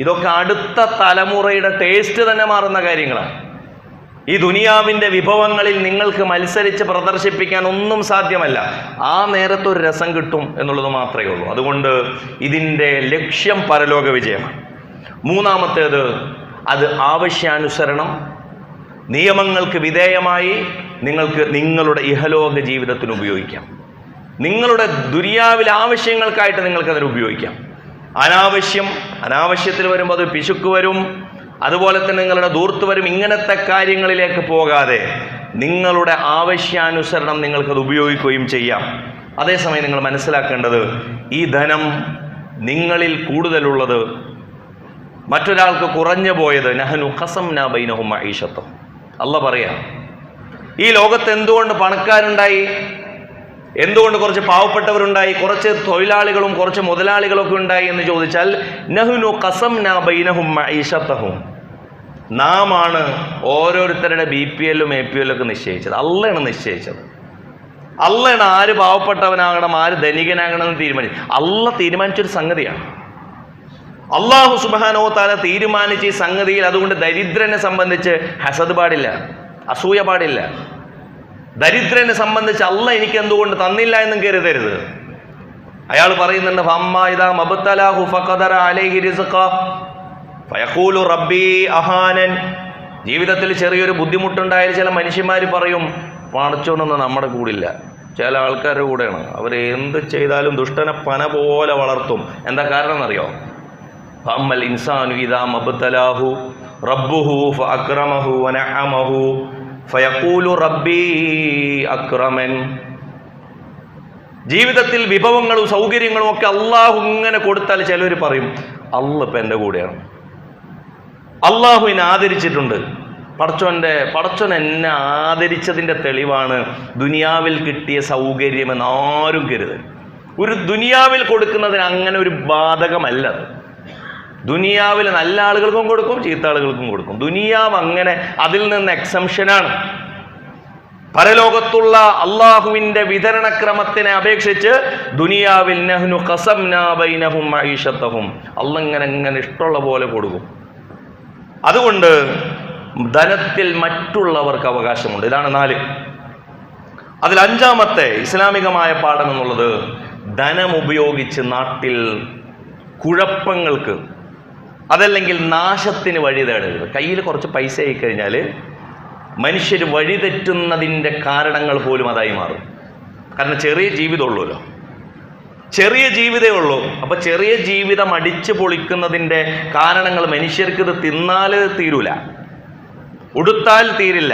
ഇതൊക്കെ അടുത്ത തലമുറയുടെ ടേസ്റ്റ് തന്നെ മാറുന്ന കാര്യങ്ങളാണ്. ഈ ദുനിയാവിൻ്റെ വിഭവങ്ങളിൽ നിങ്ങൾക്ക് മത്സരിച്ച് പ്രദർശിപ്പിക്കാൻ ഒന്നും സാധ്യമല്ല. ആ നേരത്തെ ഒരു രസം കിട്ടും എന്നുള്ളത് മാത്രമേ ഉള്ളൂ. അതുകൊണ്ട് ഇതിൻ്റെ ലക്ഷ്യം പരലോക വിജയമാണ്. മൂന്നാമത്തേത്, അത് ആവശ്യാനുസരണം നിയമങ്ങൾക്ക് വിധേയമായി നിങ്ങൾക്ക് നിങ്ങളുടെ ഇഹലോക ജീവിതത്തിന് ഉപയോഗിക്കാം. നിങ്ങളുടെ ദുനിയാവിലെ ആവശ്യങ്ങൾക്കായിട്ട് നിങ്ങൾക്കതിന് ഉപയോഗിക്കാം. അനാവശ്യത്തിൽ വരുമ്പോൾ അത് പിശുക്ക് വരും, അതുപോലെ തന്നെ നിങ്ങളുടെ ധൂർത്ത് വരും. ഇങ്ങനത്തെ കാര്യങ്ങളിലേക്ക് പോകാതെ നിങ്ങളുടെ ആവശ്യാനുസരണം നിങ്ങൾക്കത് ഉപയോഗിക്കുകയും ചെയ്യാം. അതേസമയം നിങ്ങൾ മനസ്സിലാക്കേണ്ടത്, ഈ ധനം നിങ്ങളിൽ കൂടുതലുള്ളത് മറ്റൊരാൾക്ക് കുറഞ്ഞു പോയത് നഹ്നു ഖസംനാ ബൈനഹും മഈശത്തഹും. അല്ലാഹ് പറയാം, ഈ ലോകത്ത് എന്തുകൊണ്ട് പണക്കാരുണ്ടായി, എന്തുകൊണ്ട് കുറച്ച് പാവപ്പെട്ടവരുണ്ടായി, കുറച്ച് തൊഴിലാളികളും കുറച്ച് മുതലാളികളൊക്കെ ഉണ്ടായി എന്ന് ചോദിച്ചാൽ, നഹ്നു ഖസംനാ ബൈനഹും മഈശത്തഹും, നാം ആണ് ഓരോരുത്തരുടെ BPL APL ഒക്കെ നിശ്ചയിച്ചത്. അള്ളയാണ് നിശ്ചയിച്ചത്. അള്ളയാണ് ആര് പാവപ്പെട്ടവനാകണം ആര് ധനികനാകണം എന്ന് തീരുമാനിച്ചു. അള്ളാഹ് തീരുമാനിച്ചൊരു സംഗതിയാണ്. അള്ളാഹു സുബ്ഹാനഹു വ തആല തീരുമാനിച്ച ഈ സംഗതിയിൽ അതുകൊണ്ട് ദരിദ്രനെ സംബന്ധിച്ച് ഹസദ് പാടില്ല, അസൂയ പാടില്ല. ദരിദ്രനെ സംബന്ധിച്ച് അള്ളാഹ് എനിക്ക് എന്തുകൊണ്ട് തന്നില്ല എന്നും കരുതരുത്. അയാൾ പറയുന്നുണ്ട്, ഫഅമ്മാ ഇദാ മബ്തലാഹു ഫഖദറ അലൈഹി റിസ്ഖഹു ഫയഖൂലു റബ്ബി അഹാനൻ. ജീവിതത്തിൽ ചെറിയൊരു ബുദ്ധിമുട്ടുണ്ടായാൽ ചില മനുഷ്യന്മാർ പറയും, പടച്ചോനൊന്നും നമ്മുടെ കൂടില്ല. ചില ആൾക്കാരുടെ കൂടെയാണ്. അവർ എന്ത് ചെയ്താലും ദുഷ്ടനെ പന പോലെ വളർത്തും. എന്താ കാരണം എന്നറിയോ? ഫഅമ്മൽ ഇൻസാനു ഇദാ മബ്തലാഹു റബ്ബുഹു ഫഅക്രമഹു വനഅമഹു ഫയഖൂലു റബ്ബി അക്രമൻ. ജീവിതത്തിൽ വിഭവങ്ങളും സൗകര്യങ്ങളും ഒക്കെ അള്ളാഹു ഇങ്ങനെ കൊടുത്താൽ ചിലർ പറയും, അള്ളാഹ് ഇപ്പം എൻ്റെ കൂടെയാണ്, അള്ളാഹു എന്നെ ആദരിച്ചിട്ടുണ്ട്. പടച്ചോൻ എന്നെ ആദരിച്ചതിൻ്റെ തെളിവാണ് ദുനിയാവിൽ കിട്ടിയ സൗകര്യമെന്ന് ആരും കരുതരുത്. ഒരു ദുനിയാവിൽ കൊടുക്കുന്നതിന് അങ്ങനെ ഒരു ബാധകമല്ല. ദുനിയാവിൽ നല്ല ആളുകൾക്കും കൊടുക്കും, ചീത്ത ആളുകൾക്കും കൊടുക്കും. ദുനിയാവ് അങ്ങനെ അതിൽ നിന്ന് എക്സംഷനാണ്. പരലോകത്തുള്ള അള്ളാഹുവിൻ്റെ വിതരണക്രമത്തിനെ അപേക്ഷിച്ച് ദുനിയാവിൽ നഹ്നു ഖസംനാ ബൈനഹും മഈശത്തഹും, അള്ളാഹ് ഇങ്ങനെ ഇഷ്ടമുള്ള പോലെ കൊടുക്കും. അതുകൊണ്ട് ധനത്തിൽ മറ്റുള്ളവർക്ക് അവകാശമുണ്ട്. ഇതാണ് 4. അതിൽ 5-ാമത്തെ ഇസ്ലാമികമായ പാഠം എന്നുള്ളത്, ധനം ഉപയോഗിച്ച് നാട്ടിൽ കുഴപ്പങ്ങൾക്ക് അതല്ലെങ്കിൽ നാശത്തിന് വഴി തേടരുത്. കയ്യിൽ കുറച്ച് പൈസ ആയിക്കഴിഞ്ഞാൽ മനുഷ്യർ വഴിതെറ്റുന്നതിൻ്റെ കാരണങ്ങൾ പോലും അതായി മാറും. കാരണം ചെറിയ ജീവിതമുള്ളൂല്ലോ, ചെറിയ ജീവിതമേ ഉള്ളൂ. അപ്പോൾ ചെറിയ ജീവിതം അടിച്ചു പൊളിക്കുന്നതിൻ്റെ കാരണങ്ങൾ മനുഷ്യർക്ക് ഇത് തിന്നാൽ തീരൂല, ഉടുത്താൽ തീരില്ല.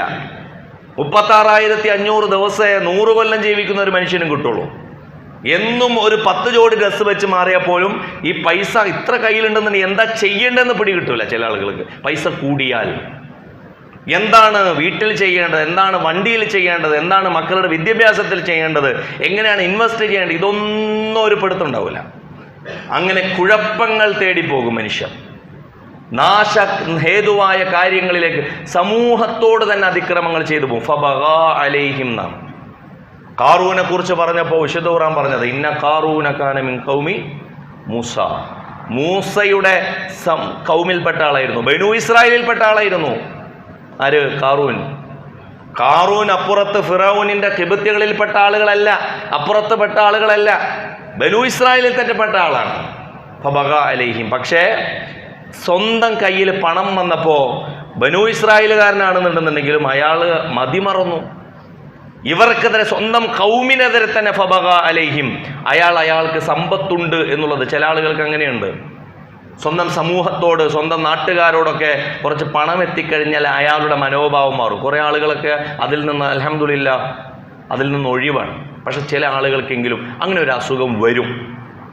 36,500 ദിവസം 100 കൊല്ലം ജീവിക്കുന്ന ഒരു മനുഷ്യനും കിട്ടുള്ളൂ. എന്നും ഒരു 10 ജോഡി ഡ്രസ്സ് വെച്ച് മാറിയാൽ പോലും ഈ പൈസ ഇത്ര കയ്യിലുണ്ടെന്നുണ്ടെങ്കിൽ എന്താ ചെയ്യേണ്ടതെന്ന് പിടി കിട്ടൂല. ചില ആളുകൾക്ക് പൈസ കൂടിയാൽ എന്താണ് വീട്ടിൽ ചെയ്യേണ്ടത്, എന്താണ് വണ്ടിയിൽ ചെയ്യേണ്ടത്, എന്താണ് മക്കളുടെ വിദ്യാഭ്യാസത്തിൽ ചെയ്യേണ്ടത്, എങ്ങനെയാണ് ഇൻവെസ്റ്റ് ചെയ്യേണ്ടത്, ഇതൊന്നും ഒരു പിടുത്തുണ്ടാവില്ല. അങ്ങനെ കുഴപ്പങ്ങൾ തേടിപ്പോകും മനുഷ്യർ. നാശഹേതുവായ കാര്യങ്ങളിലേക്ക് സമൂഹത്തോട് തന്നെ അതിക്രമങ്ങൾ ചെയ്തു പോകും. ഫബഗാ അലൈഹിം നാം കാറൂനെ കുറിച്ച് പറഞ്ഞപ്പോൾ വിശുദ്ധ ഖുർആൻ പറഞ്ഞത്, ഇന്ന കാറൂന കാന മിൻ ഖൗമി മൂസ, മൂസയുടെ കൗമിൽപ്പെട്ട ആളായിരുന്നു, ബനൂ ഇസ്രായേലിൽപ്പെട്ട ആളായിരുന്നു. ആര്? കാറൂൻ അപ്പുറത്ത് ഫിറൗനിന്റെ ഖിബ്തികളിൽപ്പെട്ട ആളുകളല്ല, അപ്പുറത്ത് പെട്ട ആളുകളല്ല, ബനൂ ഇസ്രായേലിൽ തെറ്റപ്പെട്ട ആളാണ്. ഫബഗാ അലൈഹിം. പക്ഷേ സ്വന്തം കയ്യിൽ പണം വന്നപ്പോൾ ബനൂ ഇസ്രായേലുകാരനാണെന്നുണ്ടെന്നുണ്ടെങ്കിലും അയാൾ മതിമറന്നു. ഇവർക്കെതിരെ സ്വന്തം കൗമിനെതിരെ തന്നെ ഫബഗാ അലൈഹിം, അയാൾക്ക് സമ്പത്തുണ്ട് എന്നുള്ളത്. ചില ആളുകൾക്ക് അങ്ങനെയുണ്ട്. സ്വന്തം സമൂഹത്തോട് സ്വന്തം നാട്ടുകാരോടൊക്കെ കുറച്ച് പണം എത്തിക്കഴിഞ്ഞാൽ അയാളുടെ മനോഭാവം മാറും. കുറേ ആളുകളൊക്കെ അതിൽ നിന്ന് അൽഹംദുലില്ലാ അതിൽ നിന്ന് ഒഴിവാണ്. പക്ഷെ ചില ആളുകൾക്കെങ്കിലും അങ്ങനെ ഒരു അസുഖം വരും.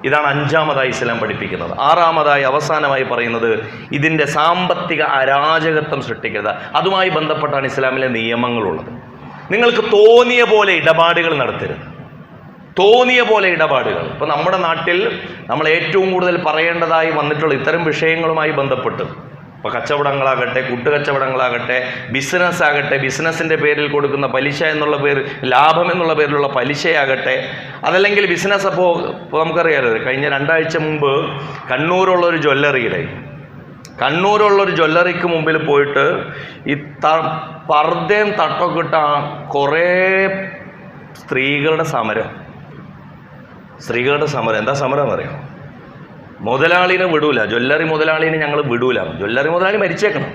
ഇതാണ് അഞ്ചാമതായി ഇസ്ലാം പഠിപ്പിക്കുന്നത്. ആറാമതായി അവസാനമായി പറയുന്നത് ഇതിൻ്റെ സാമ്പത്തിക അരാജകത്വം സൃഷ്ടിക്കരുത്. അതുമായി ബന്ധപ്പെട്ടാണ് ഇസ്ലാമിലെ നിയമങ്ങളുള്ളത്. നിങ്ങൾക്ക് തോന്നിയ പോലെ ഇടപാടുകൾ നടത്തരുത്. തോന്നിയ പോലെ ഇടപാടുകൾ. ഇപ്പോൾ നമ്മുടെ നാട്ടിൽ നമ്മൾ ഏറ്റവും കൂടുതൽ പറയേണ്ടതായി വന്നിട്ടുള്ള ഇത്തരം വിഷയങ്ങളുമായി ബന്ധപ്പെട്ട്, ഇപ്പോൾ കച്ചവടങ്ങളാകട്ടെ, കൂട്ടുകച്ചവടങ്ങളാകട്ടെ, ബിസിനസ് ആകട്ടെ, ബിസിനസ്സിൻ്റെ പേരിൽ കൊടുക്കുന്ന പലിശ എന്നുള്ള പേര്, ലാഭം എന്നുള്ള പേരിലുള്ള പലിശയാകട്ടെ, അതല്ലെങ്കിൽ ബിസിനസ് ഇപ്പോൾ നമുക്കറിയാമല്ലോ, കഴിഞ്ഞ 2 ആഴ്ച മുമ്പ് കണ്ണൂരുള്ളൊരു ജ്വല്ലറിക്ക് മുമ്പിൽ പോയിട്ട് ഈ പർദ്ദയും തട്ടൊക്കെ ഇട്ട കുറേ സ്ത്രീകളുടെ സമരം. എന്താ സമരം എന്നറിയാം? മുതലാളിനെ വിടൂല, ജ്വല്ലറി മുതലാളിനെ ഞങ്ങൾ വിടൂല. ജ്വല്ലറി മുതലാളി മരിച്ചേക്കണം.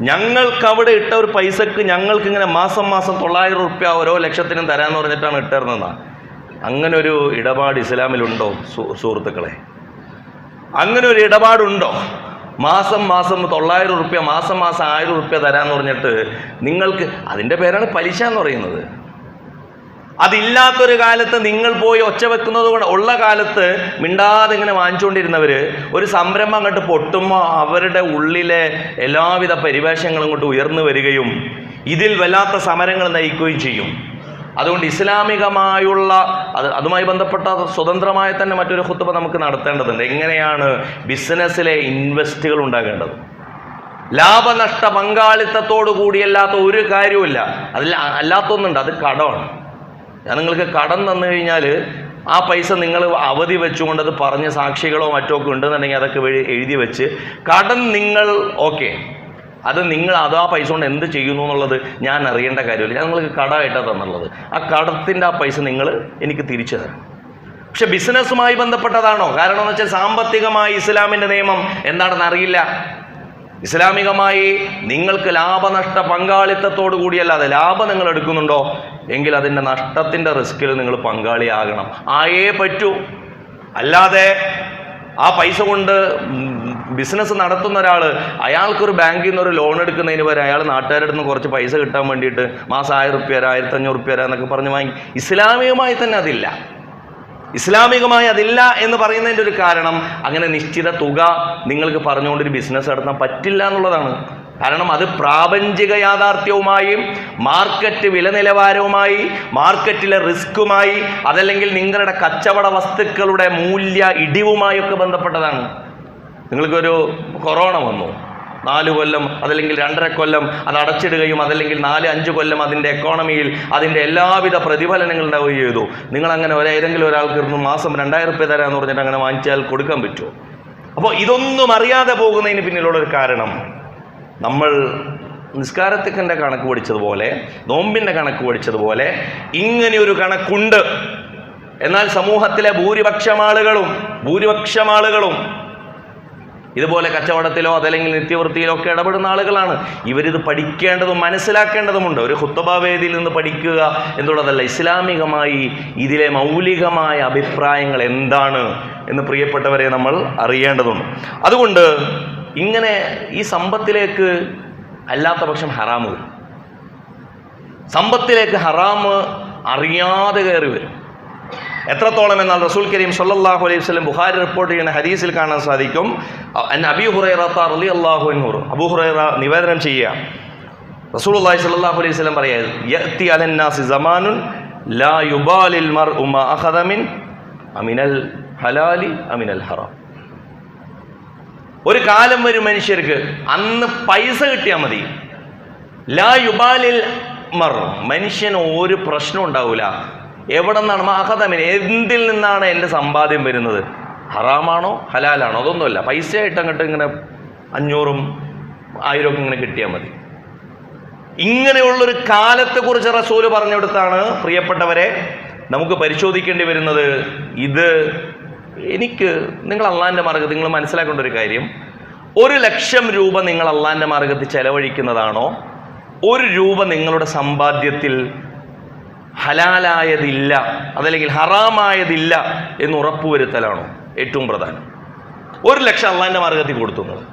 ഞങ്ങൾക്ക് അവിടെ ഇട്ട ഒരു പൈസക്ക് ഞങ്ങൾക്ക് ഇങ്ങനെ മാസം 900 റുപ്യ ഓരോ ലക്ഷത്തിനും തരാമെന്ന് പറഞ്ഞിട്ടാണ് ഇട്ടിരുന്നതാണ്. അങ്ങനെ ഒരു ഇടപാട് ഇസ്ലാമിലുണ്ടോ സുഹൃത്തുക്കളെ? അങ്ങനെ ഒരു ഇടപാടുണ്ടോ? മാസം 900 റുപ്യ, മാസം 1000 റുപ്യ തരാമെന്ന് പറഞ്ഞിട്ട് നിങ്ങൾക്ക്, അതിൻ്റെ പേരാണ് പലിശ എന്ന് പറയുന്നത്. അതില്ലാത്തൊരു കാലത്ത് നിങ്ങൾ പോയി ഒച്ച വെക്കുന്നത് കൊണ്ട്, ഉള്ള കാലത്ത് മിണ്ടാതെ ഇങ്ങനെ വാങ്ങിച്ചുകൊണ്ടിരുന്നവർ ഒരു സംരംഭം അങ്ങോട്ട് പൊട്ടുമ്പോൾ അവരുടെ ഉള്ളിലെ എല്ലാവിധ പരിവേഷങ്ങളും കൊണ്ട് ഉയർന്നു വരികയും ഇതിൽ വല്ലാത്ത സമരങ്ങൾ നയിക്കുകയും ചെയ്യും. അതുകൊണ്ട് ഇസ്ലാമികമായുള്ള അതുമായി ബന്ധപ്പെട്ട സ്വതന്ത്രമായ തന്നെ മറ്റൊരു ഖുത്ബ നമുക്ക് നടത്തേണ്ടതുണ്ട്. എങ്ങനെയാണ് ബിസിനസ്സിലെ ഇൻവെസ്റ്റുകൾ ഉണ്ടാകേണ്ടത്? ലാഭനഷ്ട പങ്കാളിത്തത്തോടു കൂടിയല്ലാത്ത ഒരു കാര്യവുമില്ല. അതിൽ അല്ലാത്തൊന്നുണ്ട്, അത് കടമാണ്. ഞാൻ നിങ്ങൾക്ക് കടം തന്നു കഴിഞ്ഞാൽ ആ പൈസ നിങ്ങൾ അവധി വെച്ചുകൊണ്ട് അത് പറഞ്ഞ് സാക്ഷികളോ മറ്റോ ഒക്കെ ഉണ്ടെന്നുണ്ടെങ്കിൽ അതൊക്കെ എഴുതി വെച്ച് കടം നിങ്ങൾ അത് നിങ്ങൾ ആ പൈസ കൊണ്ട് എന്ത് ചെയ്യുന്നു എന്നുള്ളത് ഞാൻ അറിയേണ്ട കാര്യമില്ല. ഞാൻ നിങ്ങൾക്ക് കടമായിട്ടാണ് തന്നുള്ളത്. ആ കടത്തിൻ്റെ ആ പൈസ നിങ്ങൾ എനിക്ക് തിരിച്ചു തരാം. പക്ഷെ ബിസിനസ്സുമായി ബന്ധപ്പെട്ടതാണോ? കാരണം എന്ന് വെച്ചാൽ സാമ്പത്തികമായി ഇസ്ലാമിൻ്റെ നിയമം എന്താണെന്ന് അറിയില്ല. ഇസ്ലാമികമായി നിങ്ങൾക്ക് ലാഭനഷ്ട പങ്കാളിത്തത്തോടു കൂടിയല്ലാതെ ലാഭം നിങ്ങൾ എടുക്കുന്നുണ്ടോ എങ്കിൽ അതിൻ്റെ നഷ്ടത്തിൻ്റെ റിസ്കിൽ നിങ്ങൾ പങ്കാളിയാകണം. ആയേ പറ്റൂ. അല്ലാതെ ആ പൈസ കൊണ്ട് ബിസിനസ് നടത്തുന്ന ഒരാൾ, അയാൾക്കൊരു ബാങ്കിൽ നിന്ന് ഒരു ലോൺ എടുക്കുന്നതിന് വരെ അയാൾ നാട്ടുകാരുടെ നിന്ന് കുറച്ച് പൈസ കിട്ടാൻ വേണ്ടിയിട്ട് മാസം 1000 റുപ്യ 1500 റുപ്യ എന്നൊക്കെ പറഞ്ഞ് വാങ്ങി. ഇസ്ലാമികമായി തന്നെ അതില്ല. എന്ന് പറയുന്നതിൻ്റെ ഒരു കാരണം, അങ്ങനെ നിശ്ചിത തുക നിങ്ങൾക്ക് പറഞ്ഞുകൊണ്ടൊരു ബിസിനസ് നടത്താൻ പറ്റില്ല എന്നുള്ളതാണ്. കാരണം അത് പ്രാപഞ്ചിക യാഥാർത്ഥ്യവുമായി, മാർക്കറ്റ് വില നിലവാരവുമായി, മാർക്കറ്റിലെ റിസ്ക്കുമായി, അതല്ലെങ്കിൽ നിങ്ങളുടെ കച്ചവട വസ്തുക്കളുടെ മൂല്യ ഇടിവുമായൊക്കെ ബന്ധപ്പെട്ടതാണ്. നിങ്ങൾക്കൊരു കൊറോണ വന്നു, 4 കൊല്ലം അതല്ലെങ്കിൽ 2.5 കൊല്ലം അത് അടച്ചിടുകയും അതല്ലെങ്കിൽ 4-5 കൊല്ലം അതിൻ്റെ എക്കോണമിയിൽ അതിൻ്റെ എല്ലാവിധ പ്രതിഫലനങ്ങൾ ഉണ്ടാവുകയും ചെയ്തു. നിങ്ങളങ്ങനെ ഏതെങ്കിലും ഒരാൾക്ക് മാസം 2000 റുപ്യ തരാമെന്ന് പറഞ്ഞിട്ട് അങ്ങനെ വാങ്ങിച്ചാൽ കൊടുക്കാൻ പറ്റുമോ? അപ്പോൾ ഇതൊന്നും അറിയാതെ പോകുന്നതിന് പിന്നിലുള്ളൊരു കാരണം, നമ്മൾ നിസ്കാരത്തിൻ്റെ കണക്ക് പഠിച്ചതുപോലെ, നോമ്പിൻ്റെ കണക്ക് പഠിച്ചതുപോലെ ഇങ്ങനെയൊരു കണക്കുണ്ട്. എന്നാൽ സമൂഹത്തിലെ ഭൂരിപക്ഷം ആളുകളും ഇതുപോലെ കച്ചവടത്തിലോ അതല്ലെങ്കിൽ നിത്യവൃത്തിയിലോ ഒക്കെ ഇടപെടുന്ന ആളുകളാണ്. ഇവരിത് പഠിക്കേണ്ടതും മനസ്സിലാക്കേണ്ടതുമുണ്ട്. ഒരു ഖുത്ബ വേദിയിൽ നിന്ന് പഠിക്കുക എന്നുള്ളതല്ല. ഇസ്ലാമികമായി ഇതിലെ മൗലികമായ അഭിപ്രായങ്ങൾ എന്താണ് എന്ന് പ്രിയപ്പെട്ടവരെ നമ്മൾ അറിയേണ്ടതുണ്ട്. അതുകൊണ്ട് ഇങ്ങനെ ഈ സമ്പത്തിലേക്ക് അല്ലാത്ത പക്ഷം ഹറാമ് വരും. സമ്പത്തിലേക്ക് ഹറാമ് അറിയാതെ കയറി വരും. എത്രത്തോളം എന്നാൽ റസൂൽ കരീം സല്ലല്ലാഹു അലൈഹി വസല്ലം ബുഖാരി റിപ്പോർട്ട് ചെയ്യുന്ന ഹദീസിൽ കാണാൻ സാധിക്കും. അബീ ഹുറൈറ റളിയല്ലാഹു അൻഹു, അബൂ ഹുറൈറ നിവേദനം ചെയ്യുക, റസൂലുള്ളാഹി സ്വല്ലല്ലാഹു അലൈഹി വസല്ലം പറയുക, യഅതി അലന്നാസി സമാനുൻ ലാ യുബാലിൽ മർഉ മാ അഖദ മിനൽ ഹലാലി അമിനൽ ഹറാം. ഒരു കാലം വരും മനുഷ്യർക്ക്, അന്ന് പൈസ കിട്ടിയാൽ മതി. ലാ യുബാലിൽ മർഉ, മനുഷ്യന് ഒരു പ്രശ്നം ഉണ്ടാവില്ല. എവിടെ നിന്നാണ് മാഹദമിൻ, എന്തിൽ നിന്നാണ് എൻ്റെ സമ്പാദ്യം വരുന്നത്, ഹറാമാണോ ഹലാലാണോ അതൊന്നുമല്ല, പൈസയായിട്ട് അങ്ങോട്ട് ഇങ്ങനെ 500ഉം 1000ഒക്കെ ഇങ്ങനെ കിട്ടിയാൽ മതി. ഇങ്ങനെയുള്ളൊരു കാലത്തെക്കുറിച്ച് റസൂല് പറഞ്ഞെടുത്താണ് പ്രിയപ്പെട്ടവരെ നമുക്ക് പരിശോധിക്കേണ്ടി വരുന്നത്. ഇത് നിങ്ങൾ അള്ളാഹിൻ്റെ മാർഗ്ഗത്തിൽ നിങ്ങൾ മനസ്സിലാക്കേണ്ട ഒരു കാര്യം, 1,00,000 രൂപ നിങ്ങൾ അള്ളാഹിൻ്റെ മാർഗ്ഗത്തിൽ ചെലവഴിക്കുന്നതാണോ, 1 രൂപ നിങ്ങളുടെ സമ്പാദ്യത്തിൽ ഹലാലായതില്ല അതല്ലെങ്കിൽ ഹറാമായതില്ല എന്ന് ഉറപ്പുവരുത്തലാണോ ഏറ്റവും പ്രധാനം? 1,00,000 അള്ളാഹിൻ്റെ മാർഗ്ഗത്തിൽ കൊടുത്തുന്നത്,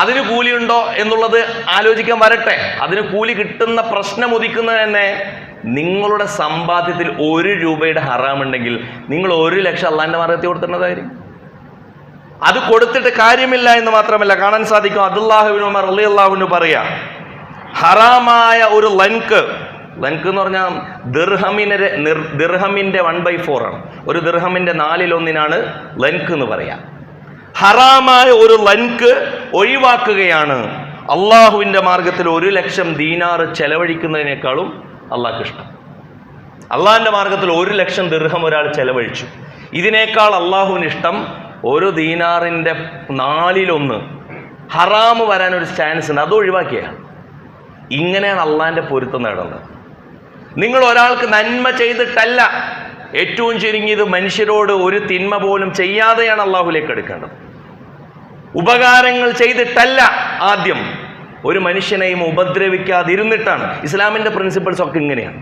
അതിന് കൂലിയുണ്ടോ എന്നുള്ളത് ആലോചിക്കാൻ വരട്ടെ. അതിന് കൂലി കിട്ടുന്ന പ്രശ്നം ഉദിക്കുന്നത് തന്നെ നിങ്ങളുടെ സമ്പാദ്യത്തിൽ 1 രൂപയുടെ ഹറാമുണ്ടെങ്കിൽ നിങ്ങൾ 1 ലക്ഷം അള്ളാന്റെ മാർഗ്ഗത്തിൽ കൊടുത്തിട്ടുള്ളതായിരിക്കും. അത് കൊടുത്തിട്ട് കാര്യമില്ല എന്ന് മാത്രമല്ല, കാണാൻ സാധിക്കും അബ്ദുല്ലാഹ് ഇബ്നു ഉമർ റളിയല്ലാഹു അൻഹു പറയാ, ഹറാമായ ഒരു ലൻക്ക് എന്ന് പറഞ്ഞാൽ ദിർഹമിന്റെ 1/4 ആണ്. ഒരു ദിർഹമിന്റെ 4/1 ലൻക്ക് എന്ന് പറയാം. ഹറാമായ ഒരു ലൻക്ക് ഒഴിവാക്കുകയാണ് അള്ളാഹുവിന്റെ മാർഗത്തിൽ 1 ലക്ഷം ദീനാർ ചെലവഴിക്കുന്നതിനേക്കാളും അള്ളാഹ്ക്ക് ഇഷ്ടം. അള്ളാഹിന്റെ മാർഗത്തിൽ 1 ലക്ഷം ദിർഹം ഒരാൾ ചെലവഴിച്ചു, ഇതിനേക്കാൾ അള്ളാഹുവിന് ഇഷ്ടം 1 ദീനാറിന്റെ 4/1 ഹറാമ് വരാനൊരു ചാൻസ് ഉണ്ട്, അത് ഒഴിവാക്കിയാണ്. ഇങ്ങനെയാണ് അള്ളാഹിന്റെ പൊരുത്തം നേടേണ്ടത്. നിങ്ങൾ ഒരാൾക്ക് നന്മ ചെയ്തിട്ടല്ല, ഏറ്റവും ചുരുങ്ങിയത് മനുഷ്യരോട് ഒരു തിന്മ പോലും ചെയ്യാതെയാണ് അള്ളാഹുലേക്ക് എടുക്കേണ്ടത്. ഉപകാരങ്ങൾ ചെയ്തിട്ടല്ല, ആദ്യം ഒരു മനുഷ്യനെയും ഉപദ്രവിക്കാതിരുന്നിട്ടാണ്. ഇസ്ലാമിന്റെ പ്രിൻസിപ്പിൾസ് ഒക്കെ ഇങ്ങനെയാണ്.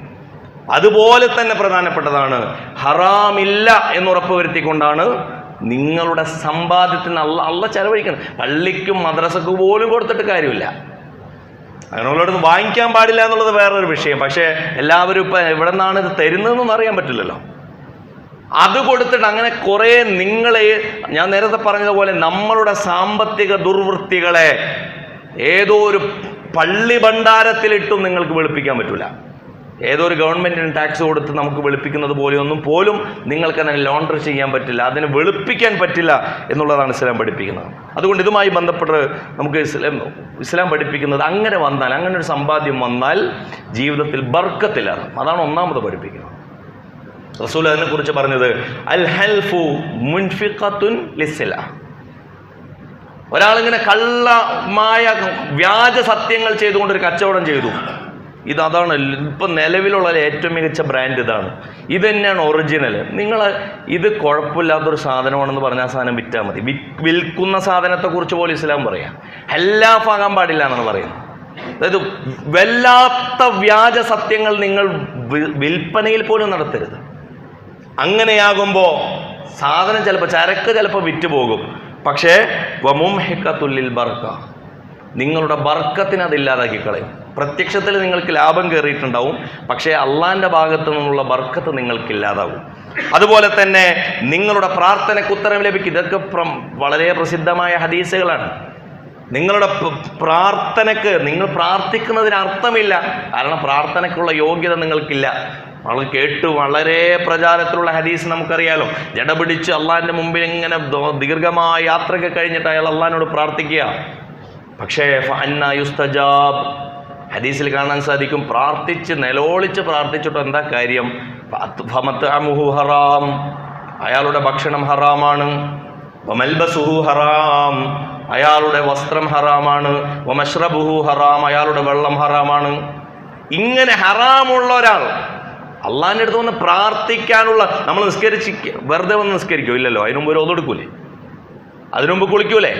അതുപോലെ തന്നെ പ്രധാനപ്പെട്ടതാണ് ഹറാമില്ല എന്നുറപ്പ് വരുത്തിക്കൊണ്ടാണ് നിങ്ങളുടെ സമ്പാദ്യത്തിന് അള്ള ചെലവഴിക്കണം. പള്ളിക്കും മദ്രസക്കും പോലും കൊടുത്തിട്ട് കാര്യമില്ല. അങ്ങനെയുള്ളടത്ത് വാങ്ങിക്കാൻ പാടില്ല എന്നുള്ളത് വേറൊരു വിഷയം. പക്ഷേ എല്ലാവരും ഇപ്പം എവിടെ നിന്നാണ് ഇത് തരുന്നതെന്നൊന്നും അറിയാൻ പറ്റില്ലല്ലോ. അത് കൊടുത്തിട്ട് അങ്ങനെ കുറേ നിങ്ങളെ, ഞാൻ നേരത്തെ പറഞ്ഞതുപോലെ നമ്മളുടെ സാമ്പത്തിക ദുർവൃത്തികളെ ഏതോ ഒരു പള്ളി ഭണ്ഡാരത്തിലിട്ടും നിങ്ങൾക്ക് വെളുപ്പിക്കാൻ പറ്റില്ല. ഏതോ ഒരു ഗവൺമെന്റിന് ടാക്സ് കൊടുത്ത് നമുക്ക് വെളുപ്പിക്കുന്നത് പോലെയൊന്നും പോലും നിങ്ങൾക്ക് അതിനെ ലോണ്ടറി ചെയ്യാൻ പറ്റില്ല, അതിനെ വെളുപ്പിക്കാൻ പറ്റില്ല എന്നുള്ളതാണ് ഇസ്ലാം പഠിപ്പിക്കുന്നത്. അതുകൊണ്ട് ഇതുമായി ബന്ധപ്പെട്ട് നമുക്ക് ഇസ്ലാം പഠിപ്പിക്കുന്നത് അങ്ങനെ വന്നാൽ, അങ്ങനെ ഒരു സമ്പാദ്യം വന്നാൽ ജീവിതത്തിൽ ബർക്കത്തിലാണ്. അതാണ് ഒന്നാമത് പഠിപ്പിക്കുന്നത്. റസൂൽ അതിനെക്കുറിച്ച് പറഞ്ഞത് അൽ ഹൽഫു മുൻഫിഖത്തുൻ ലിസ്സിലാ. ഒരാളിങ്ങനെ കള്ളമായ വ്യാജ സത്യങ്ങൾ ചെയ്തുകൊണ്ടൊരു കച്ചവടം ചെയ്തു, അതാണ് ഇപ്പം നിലവിലുള്ള ഏറ്റവും മികച്ച ബ്രാൻഡ് ഇതാണ്, ഇത് തന്നെയാണ് ഒറിജിനൽ, നിങ്ങൾ ഇത് കുഴപ്പമില്ലാത്തൊരു സാധനമാണെന്ന് പറഞ്ഞ ആ സാധനം വിറ്റാൽ മതി. വിൽക്കുന്ന സാധനത്തെക്കുറിച്ച് പോലും ഇസ്ലാം പറയാം ഹെല്ലാഫാകാൻ പാടില്ല എന്നാണ് പറയുന്നത്. അതായത് വല്ലാത്ത വ്യാജ സത്യങ്ങൾ നിങ്ങൾ വിൽപ്പനയിൽ പോലും നടത്തരുത്. അങ്ങനെയാകുമ്പോൾ സാധനം ചിലപ്പോൾ ചരക്ക് ചിലപ്പോൾ വിറ്റുപോകും, പക്ഷേ വമുംഹിഖത്തുല്ലിൽ ബർക്ക, നിങ്ങളുടെ ബർക്കത്തിന് അതില്ലാതാക്കി കളയും. പ്രത്യക്ഷത്തിൽ നിങ്ങൾക്ക് ലാഭം കയറിയിട്ടുണ്ടാവും, പക്ഷേ അള്ളാന്റെ ഭാഗത്തു നിന്നുള്ള ബർക്കത്ത് നിങ്ങൾക്കില്ലാതാവും. അതുപോലെ തന്നെ നിങ്ങളുടെ പ്രാർത്ഥനയ്ക്ക് ഉത്തരം ലഭിക്കും. ഇതൊക്കെ വളരെ പ്രസിദ്ധമായ ഹദീസുകളാണ്. നിങ്ങളുടെ പ്രാർത്ഥനയ്ക്ക്, നിങ്ങൾ പ്രാർത്ഥിക്കുന്നതിന് അർത്ഥമില്ല, കാരണം പ്രാർത്ഥനയ്ക്കുള്ള യോഗ്യത നിങ്ങൾക്കില്ല. നമ്മൾ കേട്ടു വളരെ പ്രചാരത്തിലുള്ള ഹദീസ് നമുക്കറിയാലോ. ജട പിടിച്ച് അള്ളാഹിന്റെ മുമ്പിൽ ഇങ്ങനെ ദീർഘമായ യാത്രയൊക്കെ കഴിഞ്ഞിട്ട് അയാൾ അള്ളാഹിനോട് പ്രാർത്ഥിക്കുക. പക്ഷേ ഫഅന്നാ യുസ്തജാബ്, ഹദീസിൽ കാണാൻ സാധിക്കും പ്രാർത്ഥിച്ച് നിലോളിച്ച് പ്രാർത്ഥിച്ചിട്ട് എന്താ കാര്യം? ഫമത്അമുഹു ഹറാം, അയാളുടെ ഭക്ഷണം ഹറാമാണ്. വമൽബസുഹു ഹറാം, അയാളുടെ വസ്ത്രം ഹറാമാണ്. വമശ്റബുഹു ഹറാം, അയാളുടെ വെള്ളം ഹറാമാണ്. ഇങ്ങനെ ഹറാമുള്ള ഒരാൾ അള്ളാഹിൻ്റെ അടുത്ത് വന്ന് പ്രാർത്ഥിക്കാനുള്ള, നമ്മൾ വെറുതെ വന്ന് നിസ്കരിക്കോ? ഇല്ലല്ലോ, അതിനു മുമ്പ് ഒരു ഒതെടുക്കൂലേ, അതിനു മുമ്പ് കുളിക്കൂലേ?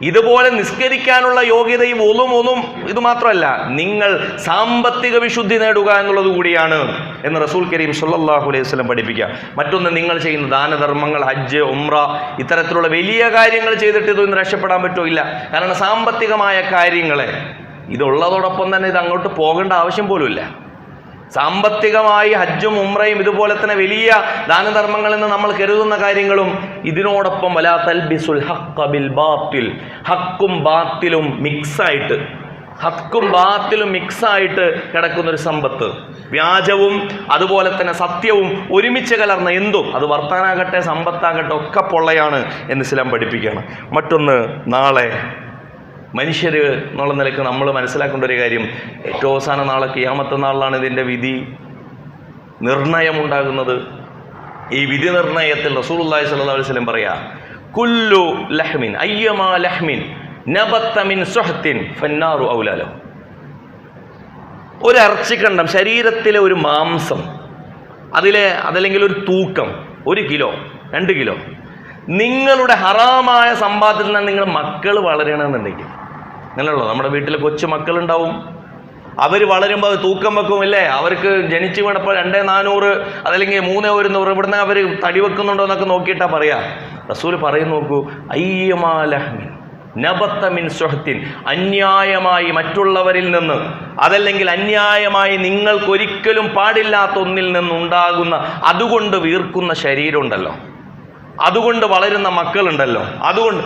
ഇതുപോലെ നിസ്കരിക്കാനുള്ള യോഗ്യതയും ഒന്നും ഇത് മാത്രമല്ല, നിങ്ങൾ സാമ്പത്തിക വിശുദ്ധി നേടുക എന്നുള്ളത് കൂടിയാണ് എന്ന് റസൂൽ കരീം സല്ലല്ലാഹു അലൈഹി വസല്ലം പഠിപ്പിക്കുക. മറ്റൊന്ന്, നിങ്ങൾ ചെയ്യുന്ന ദാനധർമ്മങ്ങൾ, ഹജ്ജ്, ഉംറ, ഇത്തരത്തിലുള്ള വലിയ കാര്യങ്ങൾ ചെയ്തിട്ട് ഇതൊന്നും രക്ഷപ്പെടാൻ പറ്റുമോ? ഇല്ല. കാരണം സാമ്പത്തികമായ കാര്യങ്ങളെ ഇതുള്ളതോടൊപ്പം തന്നെ ഇത് അങ്ങോട്ട് പോകേണ്ട ആവശ്യം പോലുമില്ല. സാമ്പത്തികമായി ഹജ്ജും ഉംറയും ഇതുപോലെ തന്നെ വലിയ ദാനധർമ്മങ്ങൾ എന്ന് നമ്മൾ കരുതുന്ന കാര്യങ്ങളും ഇതിനോടൊപ്പം വലാ തൽബിസുൽ ഹഖ്ഖ ബിൽ ബാത്തിൽ, ഹക്കും ബാത്തിലും മിക്സായിട്ട് കിടക്കുന്നൊരു സമ്പത്ത്, വ്യാജവും അതുപോലെ തന്നെ സത്യവും ഒരുമിച്ച് കലർന്ന എന്തും, അത് വർത്താനാകട്ടെ സമ്പത്താകട്ടെ ഒക്കെ പൊള്ളയാണ് എന്ന് ഇസ്ലാം പഠിപ്പിക്കുകയാണ്. മറ്റൊന്ന്, നാളെ മനുഷ്യർ എന്നുള്ള നിലയ്ക്ക് നമ്മൾ മനസ്സിലാക്കേണ്ട ഒരു കാര്യം, ഏറ്റവും അവസാന നാളെ ഖിയാമത്ത് നാളിലാണ് ഇതിൻ്റെ വിധി നിർണയമുണ്ടാകുന്നത്. ഈ വിധി നിർണയത്തിൽ റസൂലുള്ളാഹി സ്വല്ലല്ലാഹു അലൈഹി വസല്ലം പറയാ, കുല്ലു ലഹ്മിൻ അയ്യമാ ലഹ്മിൻ നബത്ത മിൻ സുഹ്തിൻ ഫന്നാറു ഔലാ ലഹു. ഒരു ഇറച്ചിക്കണ്ടം, ശരീരത്തിലെ ഒരു മാംസം, അതല്ലെങ്കിൽ ഒരു തൂക്കം, 1 കിലോ 2 കിലോ, നിങ്ങളുടെ ഹറാമായ സമ്പാദ്യത്തിൽ നിന്ന് നിങ്ങൾ മക്കൾ വളരണമെന്നുണ്ടെങ്കിൽ, അങ്ങനെയുള്ളൂ. നമ്മുടെ വീട്ടിൽ കൊച്ചു മക്കളുണ്ടാവും, അവർ വളരുമ്പോൾ അത് തൂക്കം വെക്കും ഇല്ലേ? അവർക്ക് ജനിച്ചു വീണപ്പോൾ 2400 അതല്ലെങ്കിൽ 3100 ഇവിടുന്ന് അവർ തടി വെക്കുന്നുണ്ടോ എന്നൊക്കെ നോക്കിയിട്ടാ പറയാ. റസൂൽ പറയും, നോക്കൂ, അയ്യമാ ലഹ്മിൻ, നബത്ത മിൻ സുഹത്തിൻ, അന്യായമായി മറ്റുള്ളവരിൽ നിന്ന്, അതല്ലെങ്കിൽ അന്യായമായി നിങ്ങൾക്കൊരിക്കലും പാടില്ലാത്ത ഒന്നിൽ നിന്നുണ്ടാകുന്ന, അതുകൊണ്ട് വീർക്കുന്ന ശരീരമുണ്ടല്ലോ, അതുകൊണ്ട് വളരുന്ന മക്കളുണ്ടല്ലോ, അതുകൊണ്ട്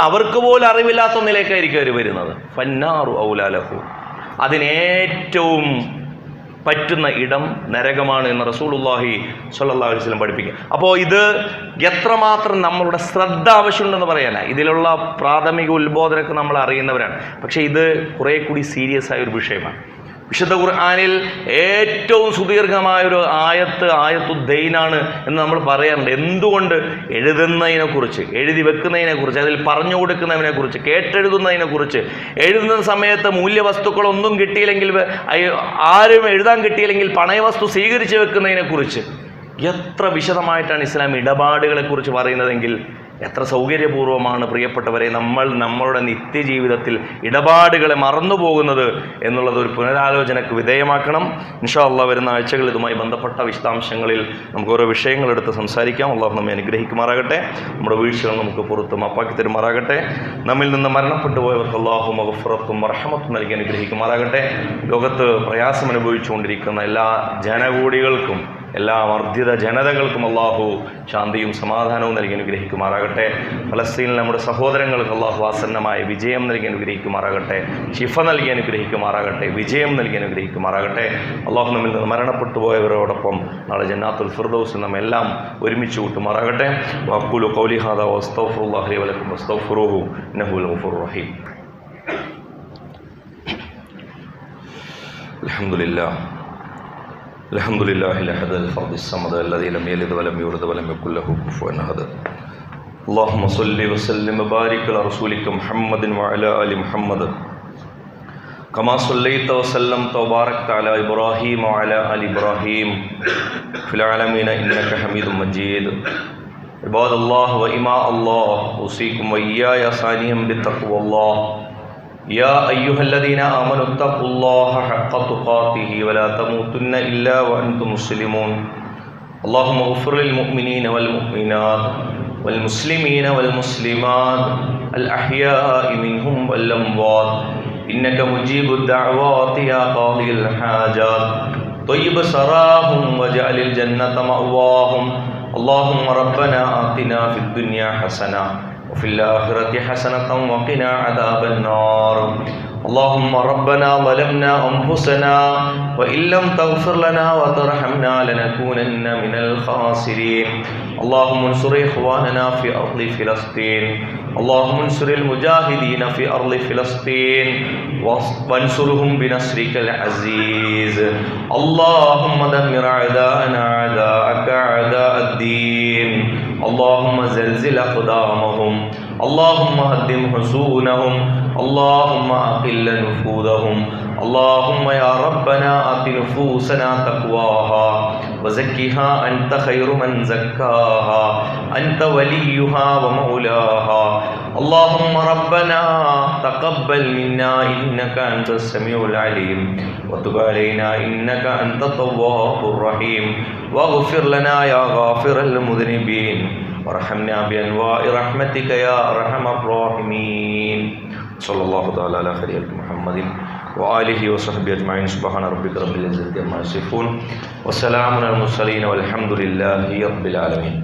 അവർക്ക് പോലും അറിവില്ലാത്ത ഒന്നിലേക്കായിരിക്കും അവർ വരുന്നത്. ഫന്നാറു ഔലാലഹു, അതിനേറ്റവും പറ്റുന്ന ഇടം നരകമാണ് എന്ന് റസൂലുള്ളാഹി സ്വല്ലല്ലാഹു അലൈഹി വസല്ലം പഠിപ്പിക്കുക. അപ്പോൾ ഇത് എത്രമാത്രം നമ്മളുടെ ശ്രദ്ധ ആവശ്യമുണ്ടെന്ന് പറയാനാ. ഇതിലുള്ള പ്രാഥമിക ഉത്ബോധനമൊക്കെ നമ്മൾ അറിയുന്നവരാണ്, പക്ഷേ ഇത് കുറേ കൂടി സീരിയസ് ആയ ഒരു വിഷയമാണ്. വിശുദ്ധ ഖുർആനിൽ ഏറ്റവും സുദീർഘമായൊരു ആയത്തുദ്ദൈനാണ് എന്ന് നമ്മൾ പറയാറുണ്ട്. എന്തുകൊണ്ട്? എഴുതുന്നതിനെക്കുറിച്ച്, എഴുതി വെക്കുന്നതിനെക്കുറിച്ച്, അതിൽ പറഞ്ഞു കൊടുക്കുന്നതിനെക്കുറിച്ച്, കേട്ടെഴുതുന്നതിനെക്കുറിച്ച്, എഴുതുന്ന സമയത്ത് മൂല്യവസ്തുക്കളൊന്നും കിട്ടിയില്ലെങ്കിൽ, ആരും എഴുതാൻ കിട്ടിയില്ലെങ്കിൽ പണയവസ്തു സ്വീകരിച്ച് വെക്കുന്നതിനെക്കുറിച്ച് എത്ര വിശദമായിട്ടാണ് ഇസ്ലാം ഇടപാടുകളെക്കുറിച്ച് പറയുന്നതെങ്കിൽ എത്ര സൗകര്യപൂർവ്വമാണ് പ്രിയപ്പെട്ടവരെ നമ്മളുടെ നിത്യജീവിതത്തിൽ ഇടപാടുകളെ മറന്നുപോകുന്നത് എന്നുള്ളത് ഒരു പുനരാലോചനയ്ക്ക് വിധേയമാക്കണം. ഇൻഷാ അല്ലാഹ് വരുന്ന ആഴ്ചകളിൽ ഇതുമായി ബന്ധപ്പെട്ട വിശദാംശങ്ങളിൽ നമുക്ക് ഓരോ വിഷയങ്ങളെടുത്ത് സംസാരിക്കാം. അല്ലാഹു നമ്മെ അനുഗ്രഹിക്കുമാറാകട്ടെ, നമ്മുടെ വീഴ്ചകൾ നമുക്ക് പുറത്ത് മാപ്പാക്കി തരുമാറാകട്ടെ. നമ്മിൽ നിന്ന് മരണപ്പെട്ടു പോയവർക്ക് അല്ലാഹു മഗ്ഫിറത്തും റഹ്മത്തും നൽകി അനുഗ്രഹിക്കുമാറാകട്ടെ. ലോകത്ത് പ്രയാസം അനുഭവിച്ചുകൊണ്ടിരിക്കുന്ന എല്ലാ ജനകൂടികൾക്കും, എല്ലാ വർദ്ധിത ജനതകൾക്കും അല്ലാഹു ശാന്തിയും സമാധാനവും നൽകി അനുഗ്രഹിക്കുമാറാകട്ടെ. ഫലസ്തീനിൽ നമ്മുടെ സഹോദരങ്ങൾക്ക് അല്ലാഹു ആസന്നമായ വിജയം നൽകി അനുഗ്രഹിക്കുമാറാകട്ടെ, ശിഫ നൽകി അനുഗ്രഹിക്കുമാറാകട്ടെ, വിജയം നൽകി അനുഗ്രഹിക്കുമാറാകട്ടെ. അല്ലാഹു നമ്മിൽ നിന്ന് മരണപ്പെട്ടു പോയവരോടൊപ്പം നാളെ ജന്നാത്തുൽ ഫിർദൗസിൽ നമ്മെല്ലാം ഒരുമിച്ച് കൂട്ടുമാറാകട്ടെ. വഖൂലു ഖൗലി ഹാദാ വസ്തഗ്ഫിറുല്ലാഹ ലി വലക്കും വസ്തഗ്ഫിറൂഹു ഇന്നഹു ഹുവൽ ഗഫൂറുർ റഹീം. അൽഹംദുലില്ലാഹിൽ അഹദൽ ഫർദിസ് സമദ് അല്ലദീ ലം യലിദ് വലം യൂലദ് വലം യകുൽ ലഹു കുഫുവൻ അഹദ്. അല്ലാഹുമ്മ സ്വല്ലി വസല്ലിം വബാരിക് അലാ റസൂലിക മുഹമ്മദിൻ വഅലാ ആലി മുഹമ്മദ് കമാ സ്വല്ലൈത വസല്ലംത വബാറക്ത അലാ ഇബ്രാഹീം വഅലാ ആലി ഇബ്രാഹീം ഫിൽ ആലമീന ഇന്നക ഹമീദും മജീദ്. ഇബാദല്ലാഹ് വഇമാ അല്ലാഹ് ഉസീകും വഇയ്യായ സാനിയം ബിത്തഖ്വല്ലാഹ്. يا أيها الذين آمنوا اتقوا الله حق تقاته ولا تموتن إلا وأنتم مسلمون. اللهم اغفر للمؤمنين والمؤمنات والمسلمين والمسلمات الأحياء منهم والأموات إنك مجيب الدعوات يا قاضي الحاجات. طيب سراهم واجعل الجنة مأواهم. اللهم ربنا آتنا في الدنيا حسنة وفي الآخرة حسنة وقنا عذاب النار. اللهم ربنا ظلمنا أنفسنا وإن لم تغفر لنا وترحمنا لنكونن من الخاسرين. اللهم انصر إخواننا في أرض فلسطين. اللهم انصر المجاهدين في أرض فلسطين وانصرهم بنصرك العزيز. اللهم دمر أعداءنا أعداءك أعداء الدين. اللهم زلزل أقدامهم. اللهم هدم حصونهم. اللهم أقل نفوذهم. اللهم يا ربنا آت نفوسنا تقواها وزكها أنت خير من زكاها أنت وليها ومولاها. اللهم ربنا تقبل منا إنك أنت السميع العليم وتب علينا إنك أنت التواب الرحيم واغفر لنا يا غافر المذنبين وارحمنا بأنواع رحمتك يا أرحم الراحمين. صلى الله تعالى على خير محمد وآله وصحبه أجمعين. سبحان ربك رب العزة عما يصفون وسلام على المرسلين والحمد لله رب العالمين.